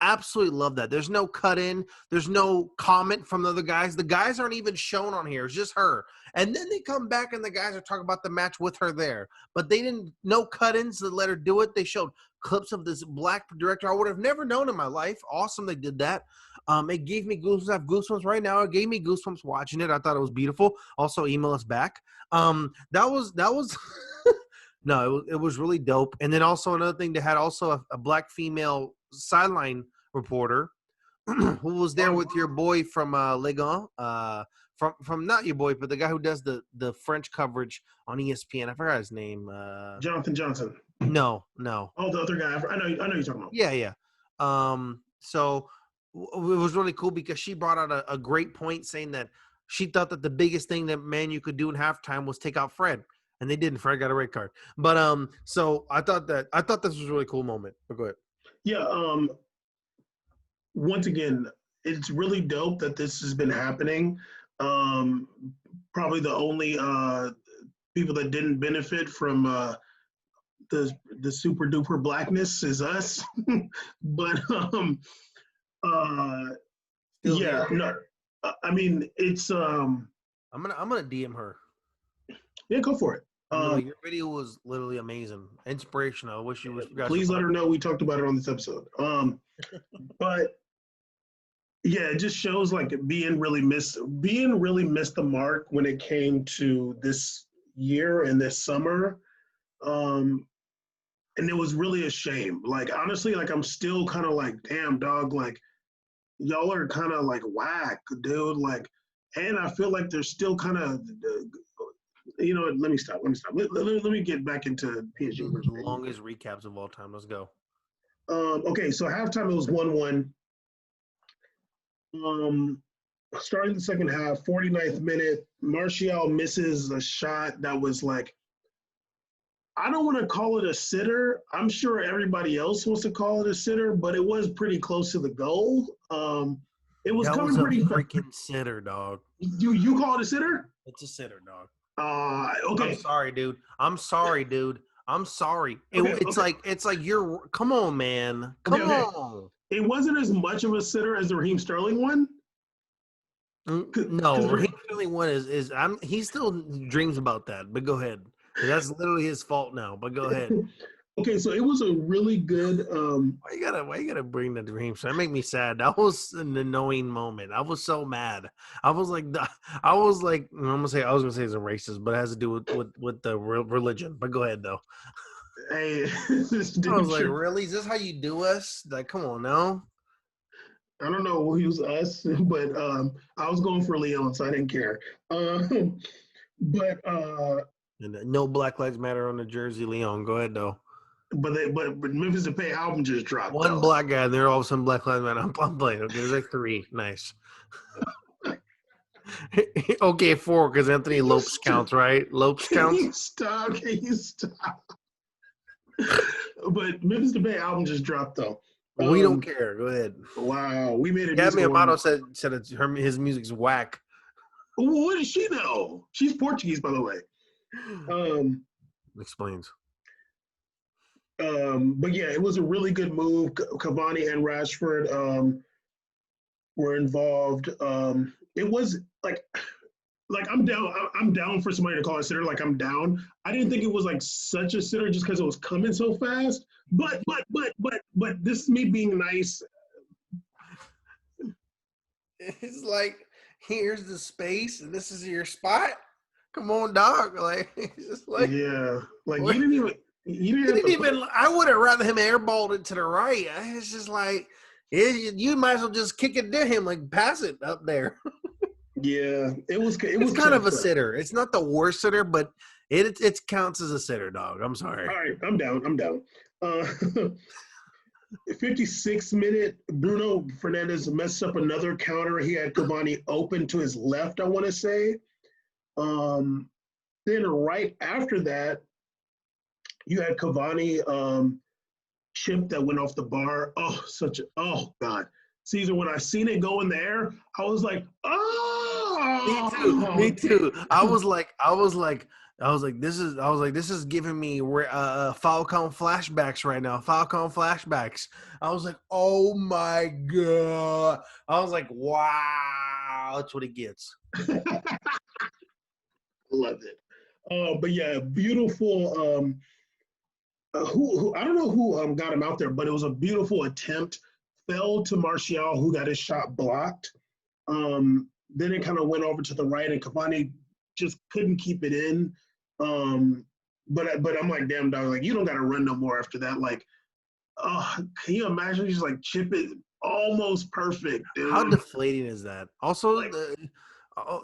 absolutely love that. There's no cut in. There's no comment from the other guys. The guys aren't even shown on here. It's just her. And then they come back and the guys are talking about the match with her there. But they didn't, no cut-ins that let her do it. They showed clips of this black director I would have never known in my life. Awesome they did that. It gave me goosebumps. I have goosebumps right now. It gave me goosebumps watching it. I thought it was beautiful. Also, email us back. That was no, it was really dope. And then also another thing, they had also a black female sideline reporter who was there with your boy from Ligon, from not your boy, but the guy who does the French coverage on ESPN. I forgot his name. Jonathan Johnson. No. Oh, the other guy. I know you're talking about. Yeah. So it was really cool because she brought out a great point saying that she thought that the biggest thing that Man U could do in halftime was take out Fred. And they didn't. Fred got a red card. But so I thought this was a really cool moment. But go ahead. Yeah. Once again, it's really dope that this has been happening. Probably the only people that didn't benefit from the super duper blackness is us. But yeah, no. I mean, it's I'm gonna DM her. Yeah, go for it. Your video was literally amazing, inspirational. I wish you was. Please let her know we talked about it on this episode. But yeah, it just shows like being really missed the mark when it came to this year and this summer. And it was really a shame. Like honestly, like I'm still kind of like, damn dog, like y'all are kind of like whack, dude. Like, and I feel like there's still kind of. You know what? Let me stop. Let me get back into PSG. The longest recaps of all time. Let's go. Okay, so halftime it was 1-1. Starting the second half, 49th minute, Martial misses a shot that was like, I don't want to call it a sitter. I'm sure everybody else wants to call it a sitter, but it was pretty close to the goal. It was coming pretty freaking sitter, dog. You call it a sitter? It's a sitter, dog. Okay. I'm sorry, dude. It's like you're. Come on, man. Come on. It wasn't as much of a sitter as the Raheem Sterling one. No, Raheem Sterling one is. He still dreams about that. But go ahead. That's literally his fault now. But go ahead. Okay, so it was a really good. Why you gotta bring the Raheem Sterling? That make me sad. That was an annoying moment. I was so mad. I was gonna say it's a racist, but it has to do with the religion. But go ahead though. Hey, I was like, really? Is this how you do us? Like, come on now. I don't know who's us, but I was going for Leon, so I didn't care. But no Black Lives Matter on the jersey, Leon. Go ahead though. But Memphis Depay album just dropped. One black guy, and they're all of a sudden Black Lives Matter. I'm playing. Okay, there's like 3. Nice. Okay, 4 because Anthony Lopes counts, right? Lopes counts. Can you stop? But Memphis Depay album just dropped though. We don't care. Go ahead. Wow, we made it. Gabby Amato said his music's whack. What does she know? She's Portuguese, by the way. Explains. But yeah, it was a really good move. Cavani and Rashford were involved. It was like I'm down for somebody to call it a sitter. Like I'm down. I didn't think it was like such a sitter just because it was coming so fast. But this is me being nice. It's like, here's the space and this is your spot. Come on, dog. Like it's just like, yeah, like what? You didn't even. I would have rather him airballed it to the right. It's just like you might as well just kick it to him, like pass it up there. Yeah, it was kind of a sitter. It's not the worst sitter, but it counts as a sitter, dog. I'm sorry. All right, I'm down. 56th minute, Bruno Fernandes messed up another counter. He had Cavani open to his left, I want to say. Then right after that, you had Cavani chip that went off the bar. Oh God. Caesar, when I seen it go in the air, I was like, oh. Me too. I was like, this is giving me Falcon flashbacks right now. Falcon flashbacks. I was like, oh my god. I was like, wow, that's what it gets. Love it. But yeah, beautiful. Who I don't know who got him out there, but it was a beautiful attempt. Fell to Martial, who got his shot blocked. Then it kind of went over to the right, and Cavani just couldn't keep it in. But I'm like, damn dog, like you don't got to run no more after that. Like, can you imagine just like chip it almost perfect? Dude. How deflating is that? Also, like,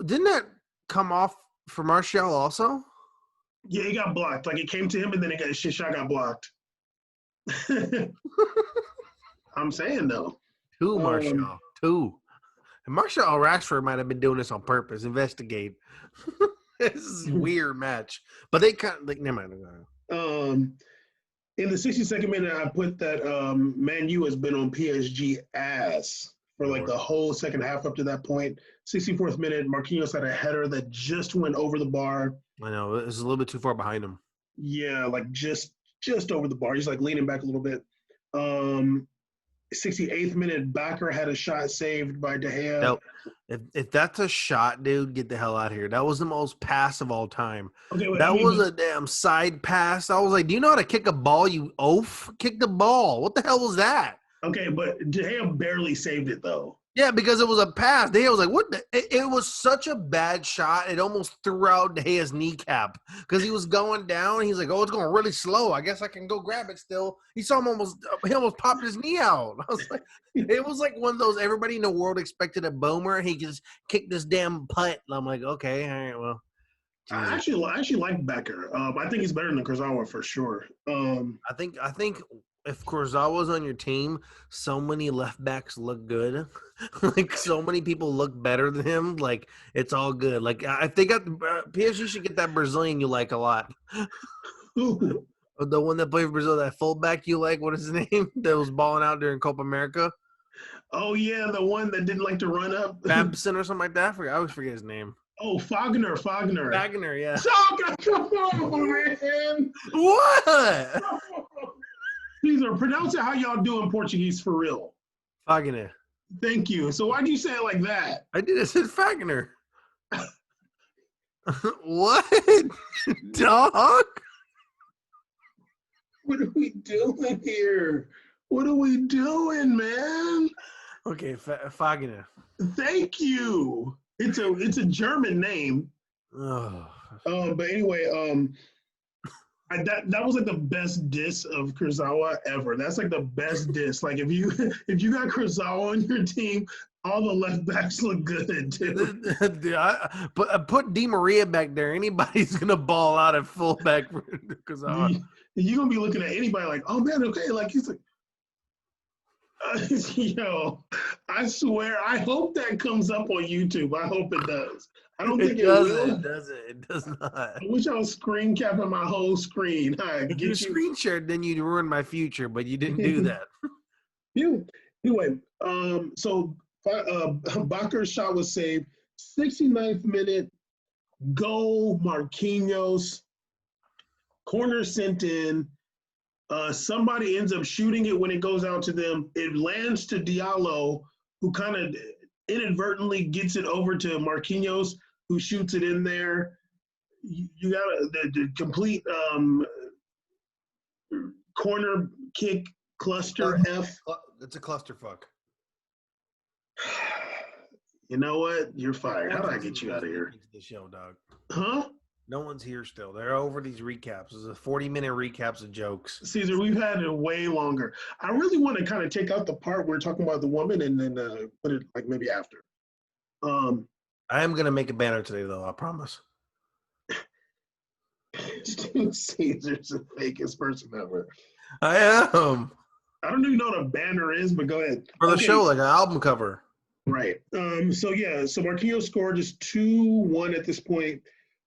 didn't that come off for Martial also? Yeah, he got blocked. Like it came to him, and then his shot got blocked. I'm saying though. Martial. And Martial Rashford might have been doing this on purpose. Investigate. This is a weird match. But they kind of like never mind. In the 62nd minute, I put that Man U has been on PSG ass for like the whole second half up to that point. 64th minute, Marquinhos had a header that just went over the bar. I know, it was a little bit too far behind him. Yeah, like just over the bar. He's like leaning back a little bit. 68th minute, Bakker had a shot saved by De Gea. No, if that's a shot, dude, get the hell out of here. That was the most pass of all time. Okay, that was a damn side pass. I was like, do you know how to kick a ball, you oaf? Kick the ball. What the hell was that? Okay, but De Gea barely saved it, though. Yeah, because it was a pass. De Gea was like, what? It was such a bad shot. It almost threw out De Gea's kneecap because he was going down. He's like, oh, it's going really slow. I guess I can go grab it still. He saw him he almost popped his knee out. I was like, it was like one of those, everybody in the world expected a boomer, and he just kicked this damn putt. And I'm like, okay, all right, well. Jesus. I actually like Bakker. I think he's better than Kurzawa for sure. I think if Kurzawa's on your team, so many left backs look good. Like so many people look better than him. Like it's all good. Like if they got PSG should get that Brazilian you like a lot. The one that played for Brazil, that fullback you like. What is his name? That was balling out during Copa America. Oh yeah, the one that didn't like to run up. Babson or something like that. I always forget his name. Oh, Fagner, yeah. Come on, man. What? Caesar, pronounce it how y'all do in Portuguese for real. Fagner. Thank you. So why do you say it like that? I did. I said Fagner. What? Dog? What are we doing here? What are we doing, man? Okay, Fagner. Thank you. It's a German name. Oh. But anyway, that was like the best diss of Kurzawa ever. That's like the best diss. Like if you got Kurzawa on your team, all the left backs look good, dude. Put Di Maria back there. Anybody's gonna ball out at fullback for Kurzawa. You're gonna be looking at anybody like, oh man, okay, like he's like. Yo, I swear, I hope that comes up on YouTube. I hope it does. I don't think it will. It doesn't. It does not. I wish I was screen capping my whole screen. If you screen shared, then you'd ruin my future, but you didn't do that. Anyway, so Bakker's shot was saved. 69th minute, goal, Marquinhos. Corner sent in. Somebody ends up shooting it when it goes out to them. It lands to Diallo, who kind of inadvertently gets it over to Marquinhos, who shoots it in there. You got the complete corner kick cluster F. It's a clusterfuck. You know what? You're fired. How do I get you out of here? The show, dog. Huh? No one's here still. They're over these recaps. There's a 40-minute recaps of jokes. Caesar, we've had it way longer. I really want to kind of take out the part where we're talking about the woman and then put it like maybe after. I am going to make a banner today, though. I promise. Caesar's the fakest person ever. I am. I don't even know what a banner is, but go ahead. For the show, like an album cover. Right. So Marquinhos scored is 2-1 at this point.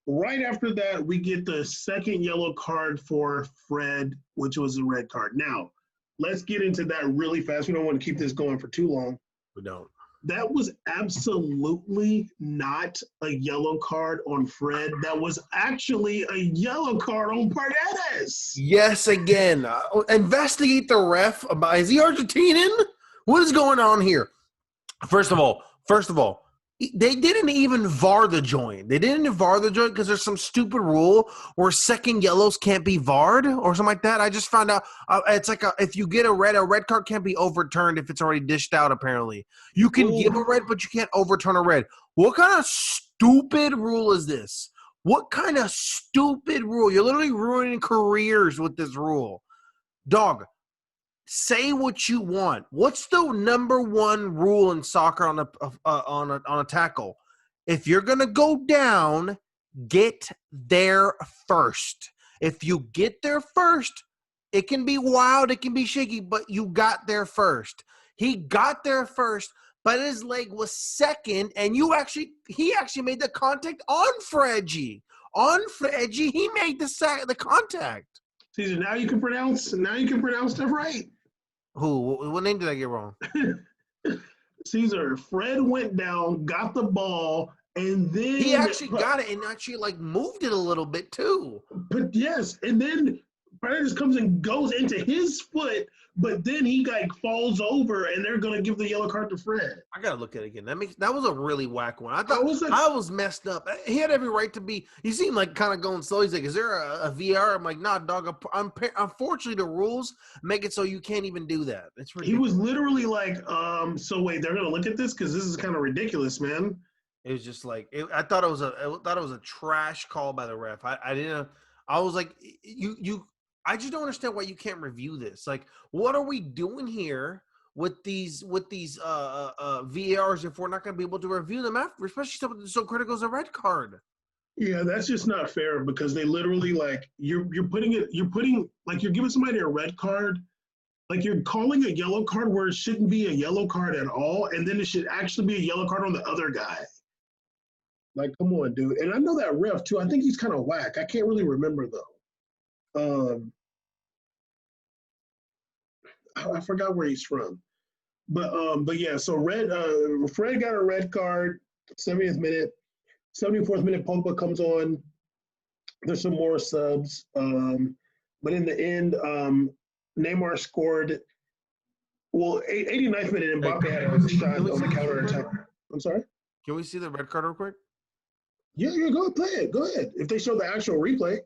Right after that, we get the second yellow card for Fred, which was a red card. Now, let's get into that really fast. We don't want to keep this going for too long. We don't. That was absolutely not a yellow card on Fred. That was actually a yellow card on Paredes. Yes, again. Investigate the ref. Is he Argentinian? What is going on here? First of all, they didn't even VAR the joint. They didn't VAR the joint because there's some stupid rule where second yellows can't be VAR'd or something like that. I just found out it's like if you get a red card can't be overturned if it's already dished out, apparently. You can give a red, but you can't overturn a red. What kind of stupid rule is this? What kind of stupid rule? You're literally ruining careers with this rule. Dog, say what you want. What's the number one rule in soccer on a tackle? If you're gonna go down, get there first. If you get there first, it can be wild, it can be shaky, but you got there first. He got there first, but his leg was second, and he actually made the contact on Freggie. He made the contact. Caesar, now you can pronounce stuff right. Who? What name did I get wrong? Caesar, Fred went down, got the ball, and then he actually got it and actually like moved it a little bit too. But yes, and then Paredes comes and goes into his foot, but then he like falls over, and they're gonna give the yellow card to Fred. I gotta look at it again. That was a really whack one. I thought I was messed up. He had every right to be. He seemed like kind of going slow. He's like, "Is there a VR?" I'm like, "Nah, dog. Unfortunately, the rules make it so you can't even do that." It's ridiculous. He was literally like, "So wait, they're gonna look at this because this is kind of ridiculous, man." It was just like I thought it was a trash call by the ref. I didn't. I was like, you. I just don't understand why you can't review this. Like, what are we doing here with these VARs if we're not going to be able to review them after, especially something so critical as a red card? Yeah, that's just not fair because they literally like you're giving somebody a red card, like you're calling a yellow card where it shouldn't be a yellow card at all, and then it should actually be a yellow card on the other guy. Like, come on, dude. And I know that ref too. I think he's kind of whack. I can't really remember though. I forgot where he's from, but yeah. So Fred got a red card, 70th minute, 74th minute. Pogba comes on. There's some more subs, but in the end, Neymar scored. Well, 89th minute, Mbappe had a shot on the counter attack. I'm sorry. Can we see the red card real quick? Yeah, go ahead, play it. Go ahead. If they show the actual replay.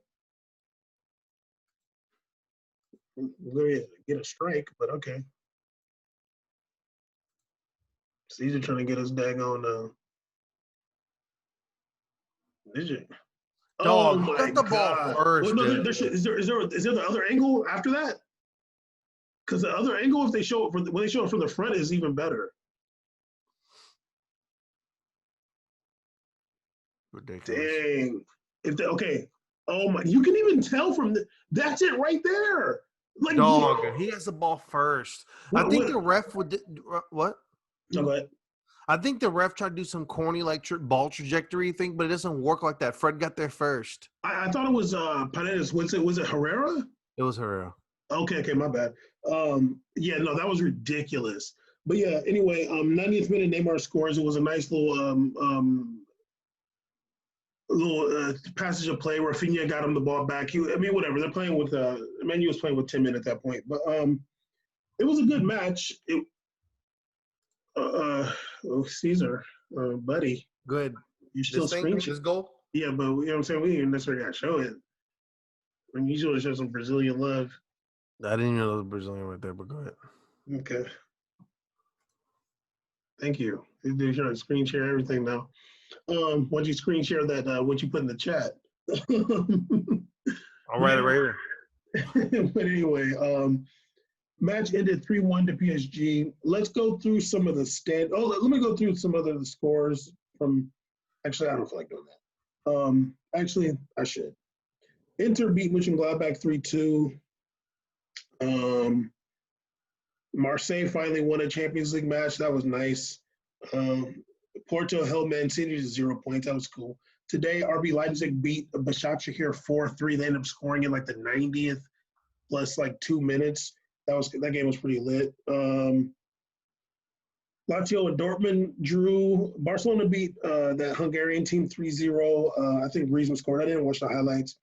We're going to get a strike, but okay. Caesar trying to get us daggone. Did you? Dog, oh got the ball first. Well, no, is there the other angle after that? Because the other angle, if they show it when they show it from the front, is even better. Ridiculous. Dang. Okay. Oh my! You can even tell from that's it right there. Like, dog, he has the ball first. I think the ref would what? No, go ahead. I think the ref tried to do some corny like ball trajectory thing, but it doesn't work like that. Fred got there first. I thought it was Paredes. Was it Herrera? It was Herrera. Okay, my bad. Yeah, no, that was ridiculous. But yeah, anyway, 90th minute Neymar scores. It was a nice little passage of play where Rafinha got him the ball back. Whatever. They're playing with Manu was playing with 10 men at that point, but it was a good match. Caesar, buddy, good. You still screen this goal? Yeah, but you know what I'm saying. We didn't necessarily got to show it. I mean, you want to show some Brazilian love. I didn't even know it was Brazilian right there, but go ahead. Okay. Thank you. They're trying to screen share everything now. Why don't you screen share that what you put in the chat? I'll write it right here. But anyway, match ended 3-1 to PSG. Let's go through some of the let me go through some other scores from. Actually, I don't feel like doing that. Actually, I should. Inter beat Mönchengladbach 3-2. Marseille finally won a Champions League match. That was nice. Porto held Man City to 0 points. That was cool. Today, RB Leipzig beat Başakşehir 4-3. They ended up scoring in like the 90th plus like 2 minutes. That game was pretty lit. Lazio and Dortmund drew. Barcelona beat that Hungarian team 3-0. I think Griezmann scored. I didn't watch the highlights.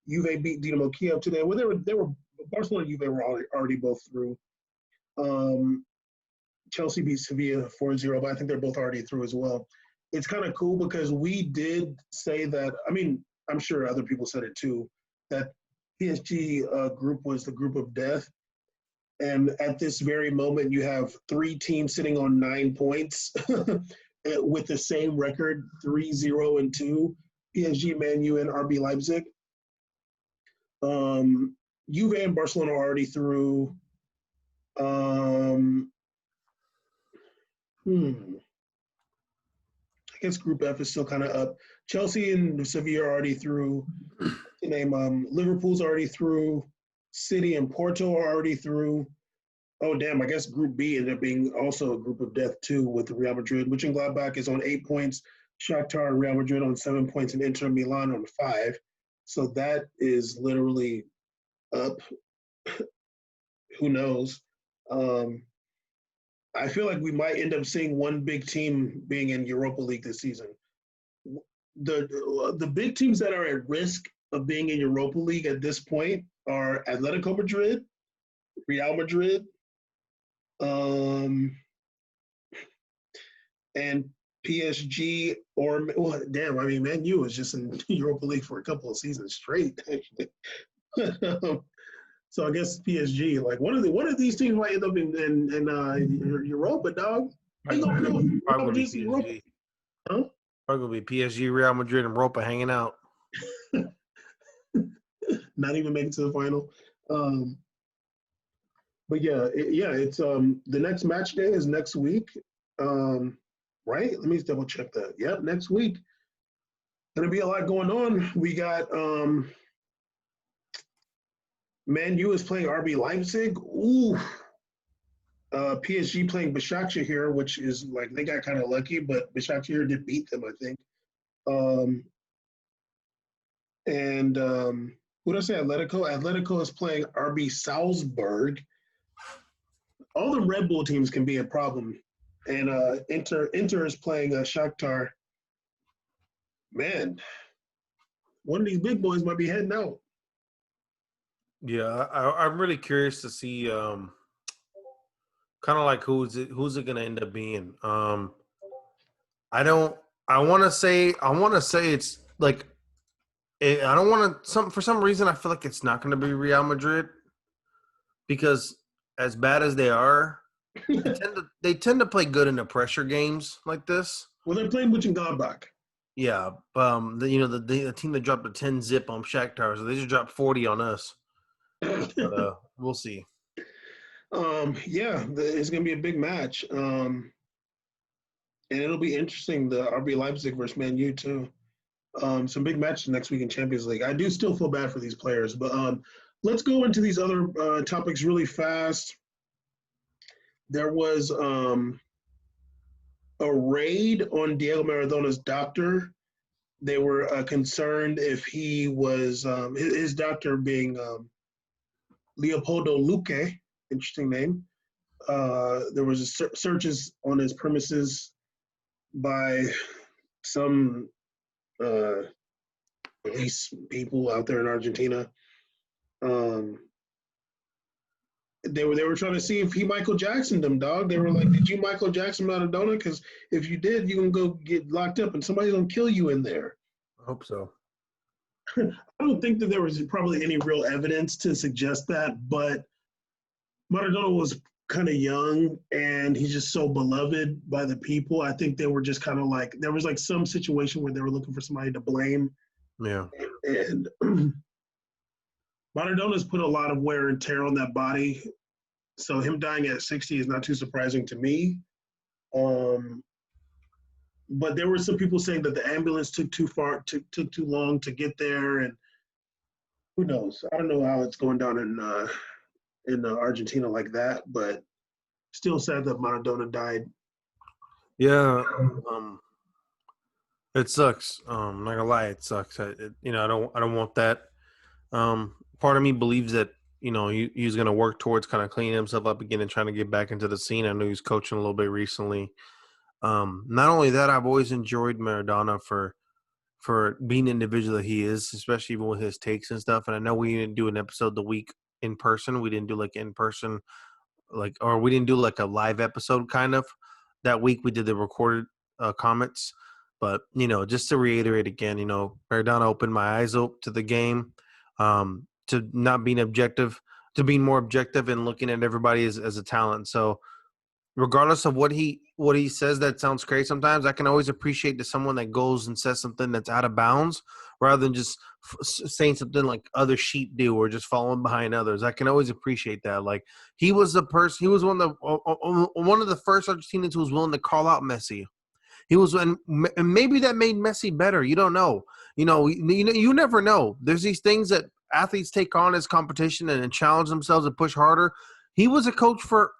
Juve beat Dinamo Kiev today. Well, they were Barcelona and Juve were already both through. Chelsea beat Sevilla 4-0, but I think they're both already through as well. It's kind of cool because we did say that. I mean, I'm sure other people said it too, that PSG group was the group of death. And at this very moment, you have 3 teams sitting on 9 points with the same record, 3-0-2, PSG, Man U, and RB Leipzig. Juve and Barcelona are already through. I guess Group F is still kind of up. Chelsea and Sevilla are already through. Liverpool's already through. City and Porto are already through. Oh, damn, I guess Group B ended up being also a group of death, too, with Real Madrid, which in Gladbach is on 8 points. Shaktar and Real Madrid on 7 points, and Inter Milan on 5. So that is literally up. Who knows? I feel like we might end up seeing one big team being in Europa League this season. The big teams that are at risk of being in Europa League at this point are Atletico Madrid, Real Madrid, and PSG damn, I mean, Man U was just in Europa League for a couple of seasons straight. So I guess PSG, like one of these teams might end up in Europa, dog. Probably gonna be PSG. Huh? Probably gonna be PSG, Real Madrid, and Europa hanging out. Not even making it to the final. But it's the next match day is next week. Right? Let me double check that. Yep, next week. Gonna be a lot going on. We got Man U is playing RB Leipzig. Ooh. PSG playing Başakşehir, which is like they got kind of lucky, but Başakşehir did beat them, I think. What did I say? Atletico is playing RB Salzburg. All the Red Bull teams can be a problem. And Inter is playing Shaktar. Man, one of these big boys might be heading out. Yeah, I'm really curious to see kind of like who's it going to end up being. I want to say it's like I don't want to for some reason I feel like it's not going to be Real Madrid because as bad as they are, they tend to play good in the pressure games like this. Well, they're playing Mönchengladbach. Yeah, the team that dropped a 10 zip on Shakhtar, so they just dropped 40 on us. But, we'll see. It's going to be a big match. And it'll be interesting, the RB Leipzig versus Man U, too. Some big matches next week in Champions League. I do still feel bad for these players, but let's go into these other topics really fast. There was a raid on Diego Maradona's doctor. They were concerned if he was his doctor being Leopoldo Luque, interesting name. There was searches on his premises by some police people out there in Argentina. They were trying to see if he Michael Jacksoned them, dog. They were like, "Did you Michael Jackson Maradona? Because if you did, you can go get locked up, and somebody's gonna kill you in there." I hope so. I don't think that there was probably any real evidence to suggest that, but Maradona was kind of young, and he's just so beloved by the people. I think they were just kind of like there was like some situation where they were looking for somebody to blame. Yeah, and Maradona's put a lot of wear and tear on that body, so him dying at 60 is not too surprising to me. But there were some people saying that the ambulance took too long to get there, and who knows? I don't know how it's going down in Argentina like that, but still sad that Maradona died. Yeah, it sucks. Not gonna lie, it sucks. I don't want that. Part of me believes that he's going to work towards kind of cleaning himself up again and trying to get back into the scene. I know he's coaching a little bit recently. Not only that, I've always enjoyed Maradona for being the individual that he is, especially even with his takes and stuff. And I know we didn't do an episode the week in person. We didn't do like in person, or we didn't do like a live episode kind of that week. We did the recorded comments. But, just to reiterate again, Maradona opened my eyes up to the game, to not being objective, to being more objective and looking at everybody as a talent. So regardless of what he says that sounds crazy sometimes, I can always appreciate someone that goes and says something that's out of bounds rather than just saying something like other sheep do or just following behind others. I can always appreciate that. Like, he was one of the first Argentinians who was willing to call out Messi. He was, and maybe that made Messi better. You don't know. You never know. There's these things that athletes take on as competition and challenge themselves and push harder. He was a coach for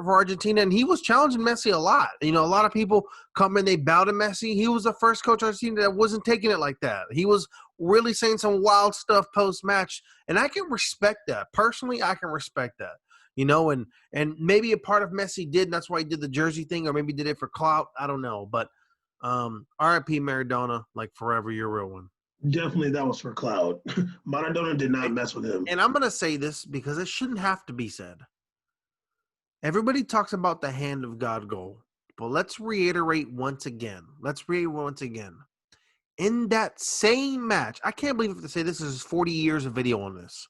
Argentina, and he was challenging Messi a lot. A lot of people come and they bow to Messi. He was the first coach Argentina that wasn't taking it like that. He was really saying some wild stuff post-match, and I can respect that. Personally, I can respect that. And maybe a part of Messi did, and that's why he did the jersey thing, or maybe did it for clout. I don't know. But R.I.P. Maradona, like forever, you're a real one. Definitely that was for clout. Maradona did not mess with him. And I'm going to say this because it shouldn't have to be said. Everybody talks about the hand of God goal, but let's reiterate once again. In that same match, I can't believe I have to say this is 40 years of video on this.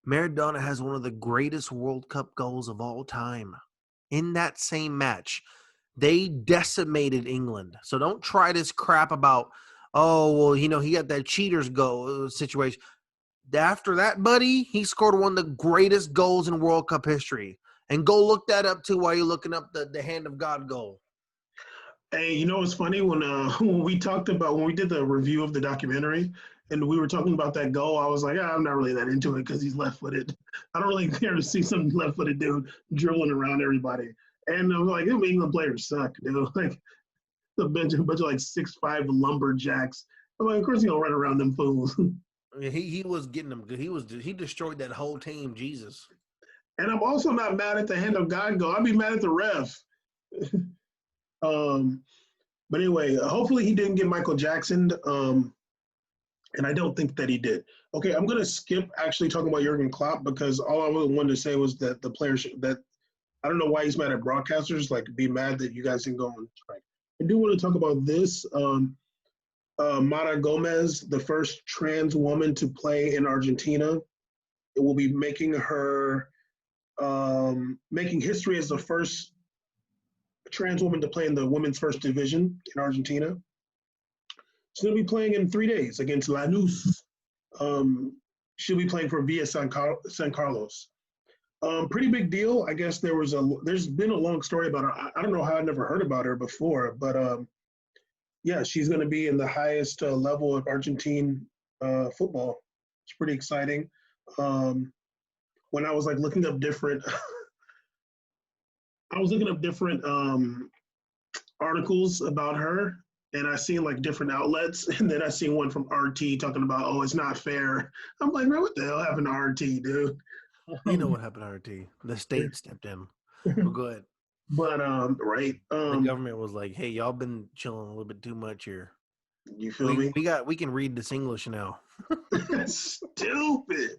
Maradona has one of the greatest World Cup goals of all time. In that same match, they decimated England. So don't try this crap about, he got that cheaters goal situation. After that, buddy, he scored one of the greatest goals in World Cup history. And go look that up, too, while you're looking up the hand of God goal. Hey, it's funny when we did the review of the documentary and we were talking about that goal, I was like, I'm not really that into it because he's left-footed. I don't really care to see some left-footed dude dribbling around everybody. And I was like, England players suck, dude. Like, a bunch of like 6'5" lumberjacks. I'm like, of course he's going to run around them fools. He was getting them good. He destroyed that whole team, Jesus. And I'm also not mad at the hand of God goal. I'd be mad at the ref. But anyway, hopefully he didn't get Michael Jackson. And I don't think that he did. Okay, I'm going to skip actually talking about Jurgen Klopp because all I wanted to say was that the players that I don't know why he's mad at broadcasters, like be mad that you guys didn't go on strike. I do want to talk about this. Mara Gomez, the first trans woman to play in Argentina, it will be making history as the first trans woman to play in the women's first division in Argentina. She's going to be playing in 3 days against Lanús. She'll be playing for Villa San Carlos. Pretty big deal. I guess there's been a long story about her. I don't know how I never heard about her before, but yeah, she's going to be in the highest level of Argentine football. It's pretty exciting. When I was like looking up different, articles about her, and I seen like different outlets, and then I seen one from RT talking about, it's not fair. I'm like, man, what the hell happened to RT, dude? You know what happened to RT? The state stepped in. Well, go ahead. But right, the government was like, "Hey, y'all been chilling a little bit too much here. You feel me? We can read this English now." Stupid.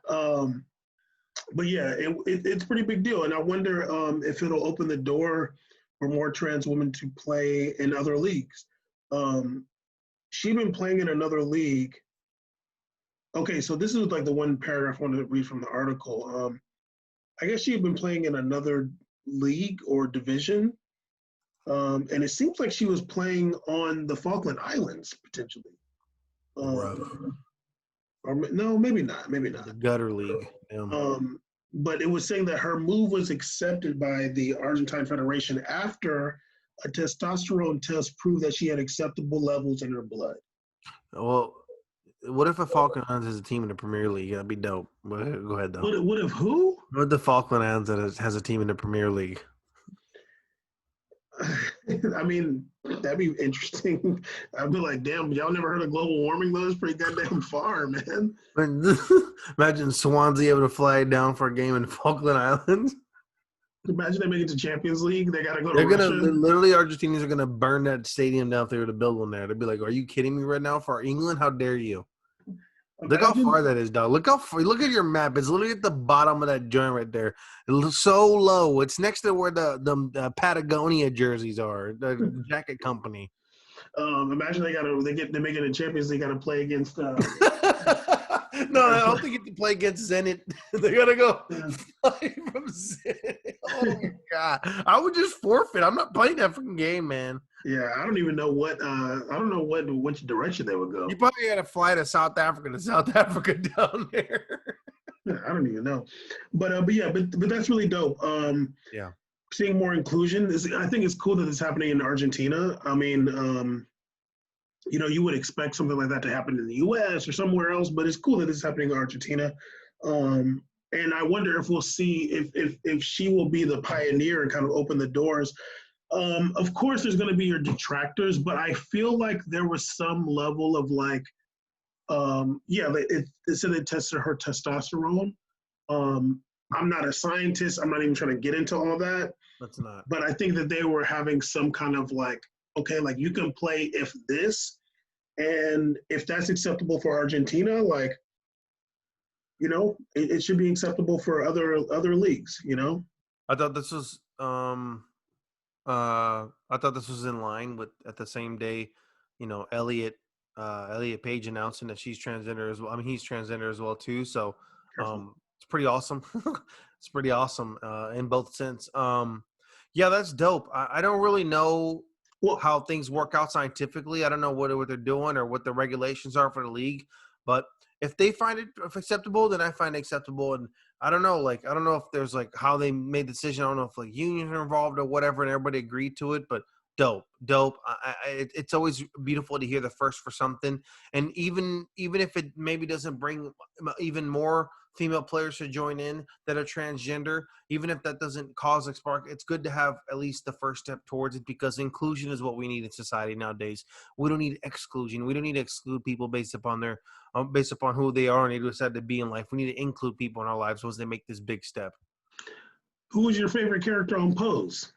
But yeah, it's a pretty big deal, and I wonder if it'll open the door for more trans women to play in other leagues. She's been playing in another league. Okay, so this is like the one paragraph I wanted to read from the article. I guess she had been playing in another league or division, and it seems like she was playing on the Falkland Islands potentially. Or no, maybe not. The gutter league. Yeah. But it was saying that her move was accepted by the Argentine Federation after a testosterone test proved that she had acceptable levels in her blood. Well, what if a Falkland Islands has a team in the Premier League? That'd be dope. Go ahead, though. What if who? What if the Falkland Islands has a team in the Premier League? I mean, that'd be interesting. I'd be like, damn, y'all never heard of global warming though? It's pretty goddamn far, man. Imagine Swansea able to fly down for a game in Falkland Islands. Imagine they make it to Champions League. They got to go to They're gonna Russia. literally Argentinians are gonna burn that stadium down if they were to build one there. They'd be like, "Are you kidding me right now? For England, how dare you?" Look how far that is, dog. Look how far. Look at your map. It's literally at the bottom of that joint right there. It's so low. It's next to where the Patagonia jerseys are, the jacket company. Imagine they're making a Champions League. Got to play against. No, I don't think you can play against Zenit. They gotta go play from Zenit. Oh my god! I would just forfeit. I'm not playing that freaking game, man. Yeah, I don't even know what. I don't know which direction they would go. You probably got to fly to South Africa down there. I don't even know, but that's really dope. Yeah, seeing more inclusion I think it's cool that it's happening in Argentina. I mean, you would expect something like that to happen in the U.S. or somewhere else, but it's cool that it's happening in Argentina. And I wonder if we'll see if she will be the pioneer and kind of open the doors. Of course, there's going to be your detractors, but I feel like there was some level of like, it said they tested her testosterone. I'm not a scientist. I'm not even trying to get into all that. That's not. But I think that they were having some kind of like, okay, like you can play if this, and if that's acceptable for Argentina, like, it should be acceptable for other leagues. I thought this was in line with at the same day, Elliot Page announcing that she's transgender as well. I mean, he's transgender as well too. So it's pretty awesome. It's pretty awesome in both sense. Yeah, that's dope. I don't really know how things work out scientifically. I don't know what they're doing or what the regulations are for the league. But if they find it acceptable, then I find it acceptable. And I don't know if there's like how they made the decision. I don't know if like unions are involved or whatever, and everybody agreed to it. But dope. It's always beautiful to hear the first for something. And even if it maybe doesn't bring even more female players to join in that are transgender, even if that doesn't cause a spark, it's good to have at least the first step towards it, because inclusion is what we need in society nowadays. We don't need exclusion. We don't need to exclude people based upon who they are and they decide to be in life. We need to include people in our lives once they make this big step. Who was your favorite character on Pose?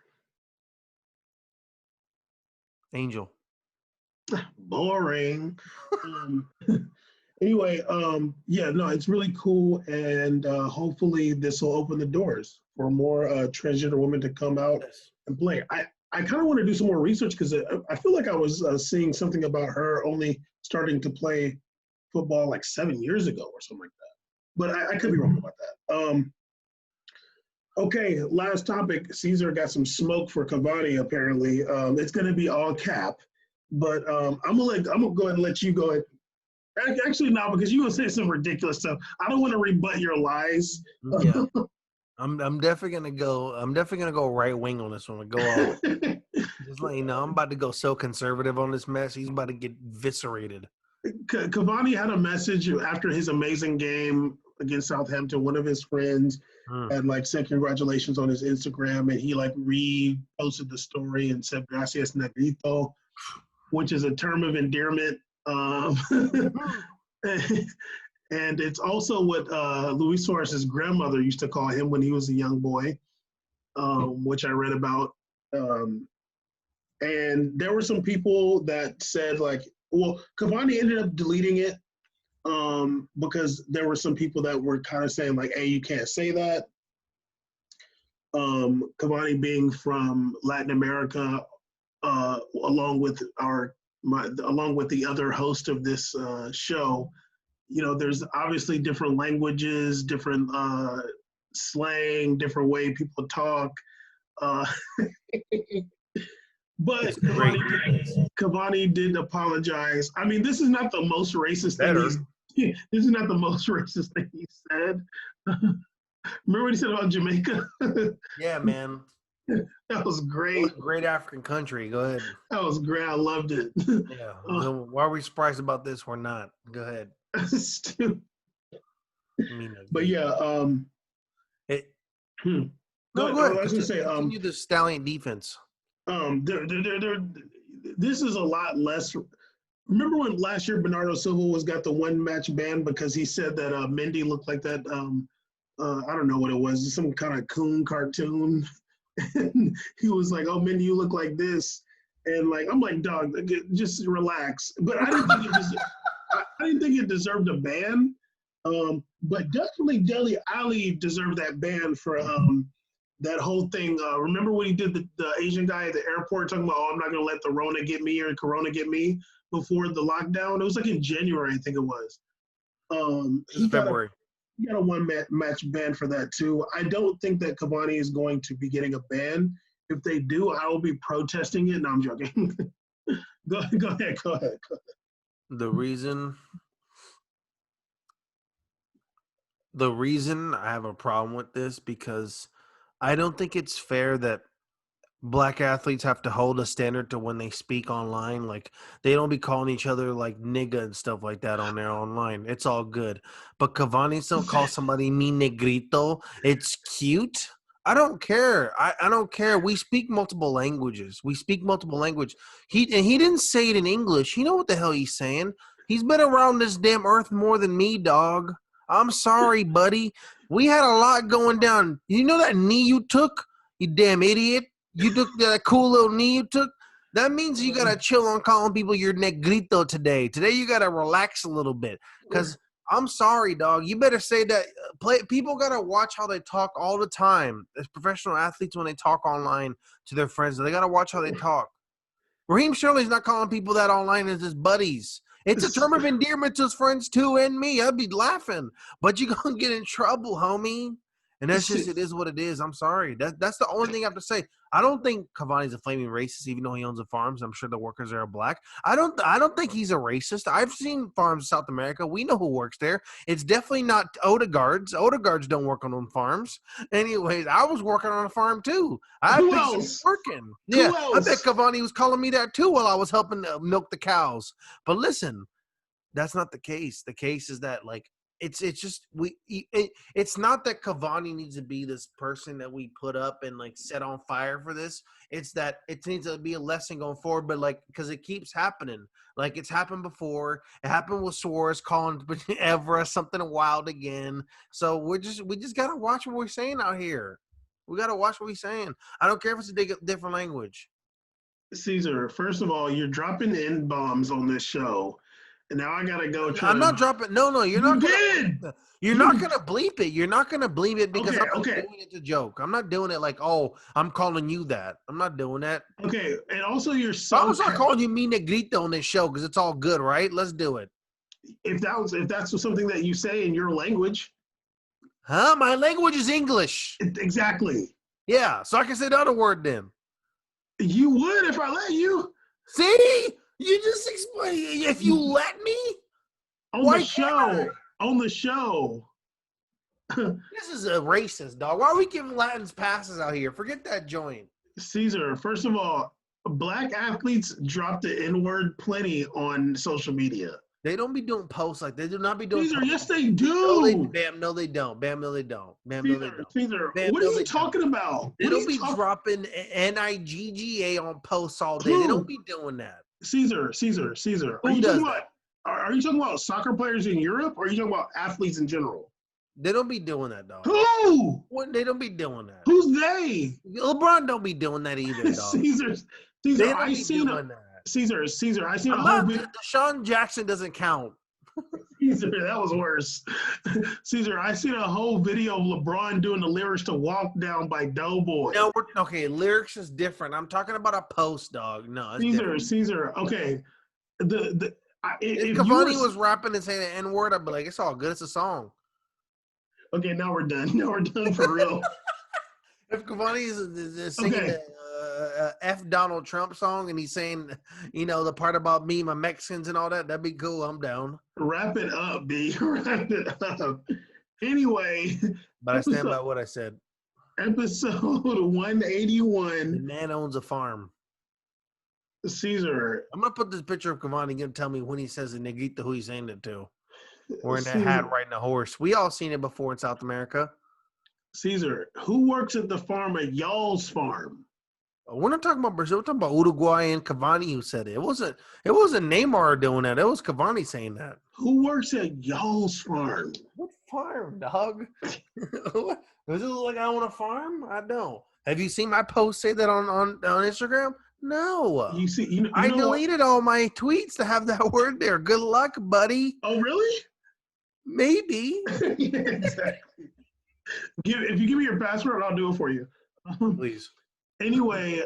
Angel. Boring. Anyway, it's really cool, and hopefully this will open the doors for more transgender women to come out and play. I kind of want to do some more research because I feel like I was seeing something about her only starting to play football like 7 years ago or something like that. But I could be wrong about that. Okay, last topic. Caesar got some smoke for Cavani, apparently. It's going to be all cap, but I'm gonna go ahead and let you go ahead. Actually, no, because you gonna say some ridiculous stuff. I don't want to rebut your lies. Yeah, I'm definitely gonna go. I'm definitely gonna go right wing on this one. Go all. Just let you know, I'm about to go so conservative on this mess. He's about to get eviscerated. Cavani had a message after his amazing game against Southampton. One of his friends had said congratulations on his Instagram, and he reposted the story and said "Gracias, Negrito," which is a term of endearment. And it's also what Luis Suarez's grandmother used to call him when he was a young boy, which I read about. And there were some people that said Cavani ended up deleting it because there were some people that were kind of saying hey, you can't say that. Cavani being from Latin America, along with the other host of this show, there's obviously different languages, different slang, different way people talk. But Cavani did apologize. I mean, this is not the most racist thing. This is not the most racist thing he said. Remember what he said about Jamaica? Yeah, man. That was great. Great African country. Go ahead. That was great. I loved it. Yeah. Why are we surprised about this? We're not. Go ahead. Stupid. But yeah. Go ahead. I was going to say. Continue the Stallion defense. This is a lot less. Remember when last year Bernardo Silva got the one match ban because he said that Mendy looked like that? I don't know what it was, some kind of coon cartoon. And he was like, "Oh, Mendy, you look like this," and like I'm like, "Dog, just relax." But I didn't think I didn't think it deserved a ban. But definitely Dele Alli deserved that ban for that whole thing. Remember when he did the Asian guy at the airport talking about, "Oh, I'm not going to let the Rona get me or Corona get me" before the lockdown? It was like in January, I think it was. He got a one match ban for that too. I don't think that Cavani is going to be getting a ban. If they do, I will be protesting it. No, I'm joking. Go ahead. The reason I have a problem with this because I don't think it's fair that black athletes have to hold a standard to when they speak online. Like they don't be calling each other like nigga and stuff like that on there online. It's all good. But Cavani still calls somebody mi negrito. It's cute. I don't care. I don't care. We speak multiple languages. He didn't say it in English. You know what the hell he's saying? He's been around this damn earth more than me, dog. I'm sorry, buddy. We had a lot going down. You know that knee you took? You damn idiot. You took that cool little knee you took. That means you gotta chill on calling people your negrito today. Today you gotta relax a little bit. Cause I'm sorry, dog. You better say that. People gotta watch how they talk all the time. As professional athletes, when they talk online to their friends, they gotta watch how they talk. Raheem Sterling's not calling people that online as his buddies. It's a term of endearment to his friends too and me. I'd be laughing, but you're gonna get in trouble, homie. And that's just it is what it is. I'm sorry. That's the only thing I have to say. I don't think Cavani's a flaming racist, even though he owns the farms. I'm sure the workers there are black. I don't think he's a racist. I've seen farms in South America. We know who works there. It's definitely not Odegaards. Odegaards don't work on them farms. Anyways, I was working on a farm too. Who else? Working. Who Yeah, else? I bet Cavani was calling me that too while I was helping milk the cows. But listen, that's not the case. The case is that like it's not that Cavani needs to be this person that we put up and like set on fire for this. It's that it needs to be a lesson going forward, but like because it keeps happening. Like it's happened before. It happened with Suarez calling Evra something wild again. So we just gotta watch what we're saying out here. We gotta watch what we're saying. I don't care if it's a different language. Caesar, first of all, you're dropping N bombs on this show. And now I gotta go. I'm not dropping. No, you're not. You're not gonna bleep it. You're not gonna bleep it because I'm doing it to joke. I'm not doing it like, oh, I'm calling you that. I'm not doing that. Okay, and also you're I was not calling you mi negrito on this show because it's all good, right? Let's do it. If that's something that you say in your language, my language is English. Exactly. Yeah, so I can say the other word then. You would if I let you. See. You just explain if you let me on the show. This is a racist, dog. Why are we giving Latins passes out here? Forget that joint. Caesar, first of all, black athletes drop the N-word plenty on social media. They don't be doing posts like they do not be doing. Caesar, yes, they do. No, they don't. Bam, no, they don't. Caesar, what are you talking about? They don't be dropping NIGGA on posts all day. They don't be doing that. Caesar. Are you talking about soccer players in Europe, or are you talking about athletes in general? They don't be doing that, dog. Who? They don't be doing that. Who's they? LeBron don't be doing that either, dog. Caesar, I seen that. Caesar, I seen a whole video. Deshaun Jackson doesn't count. Caesar, that was worse. Caesar, I seen a whole video of LeBron doing the lyrics to "Walk Down" by Doughboy. No, lyrics is different. I'm talking about a post, dog. No, Caesar. Okay, if Cavani was rapping and saying the N-word, I'd be like, it's all good. It's a song. Okay, now we're done. Now we're done for real. If Cavani is singing the F Donald Trump song and he's saying, the part about me, my Mexicans and all that, that'd be cool. I'm down. Wrap it up, B. Wrap it up. Anyway. But I stand by what I said. Episode 181. The man owns a farm. Caesar. I'm going to put this picture of Cavani and tell me when he says the negrito who he's saying it to. Wearing that hat riding a horse. We all seen it before in South America. Caesar, who works at the farm at y'all's farm? We're not talking about Brazil. We're talking about Uruguay and Cavani who said it. It wasn't Neymar doing that. It was Cavani saying that. Who works at y'all's farm? What farm, dog? Does it look like I own a farm? I don't. Have you seen my post say that on Instagram? No. You see, I deleted all my tweets to have that word there. Good luck, buddy. Oh, really? Maybe. Yeah, exactly. If you give me your password, I'll do it for you. Please. Anyway,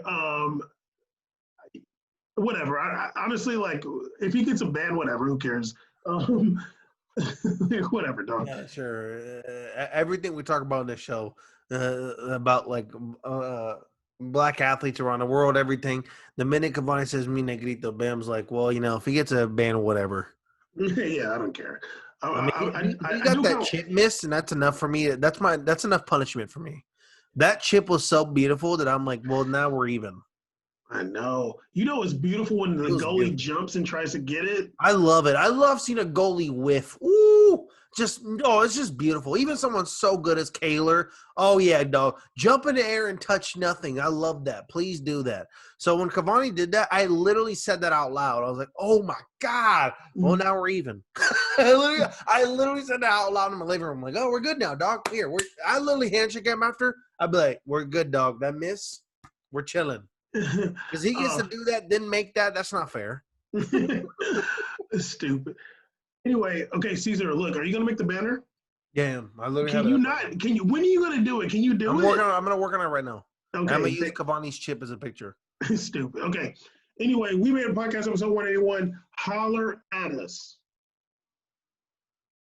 whatever. I honestly, like, if he gets a ban, whatever. Who cares? Whatever, dog. Yeah, sure. Everything we talk about in this show about like black athletes around the world, everything. The minute Cavani says "mi negrito," Bam's like, well, if he gets a ban, whatever. Yeah, I don't care. He got that chip miss, and that's enough for me. That's enough punishment for me. That chip was so beautiful that I'm like, well, now we're even. I know. It's beautiful when the goalie jumps and tries to get it. I love it. I love seeing a goalie whiff. Ooh, it's just beautiful. Even someone so good as Kaler. Oh, yeah, dog. Jump in the air and touch nothing. I love that. Please do that. So when Cavani did that, I literally said that out loud. I was like, oh, my God. Well, now we're even. I literally said that out loud in my living room. I'm like, oh, we're good now, dog. Here. I literally handshake him after. I'd be like, we're good, dog. That miss, we're chilling. Because he gets to do that, then make that. That's not fair. Stupid. Anyway, okay, Caesar, look, are you going to make the banner? Yeah, I literally Can you not? Can you? When are you going to do it? Can you do it? I'm going to work on it right now. Okay. I'm going to use Cavani's chip as a picture. Stupid. Okay. Anyway, we made a podcast episode 181. Holler at us.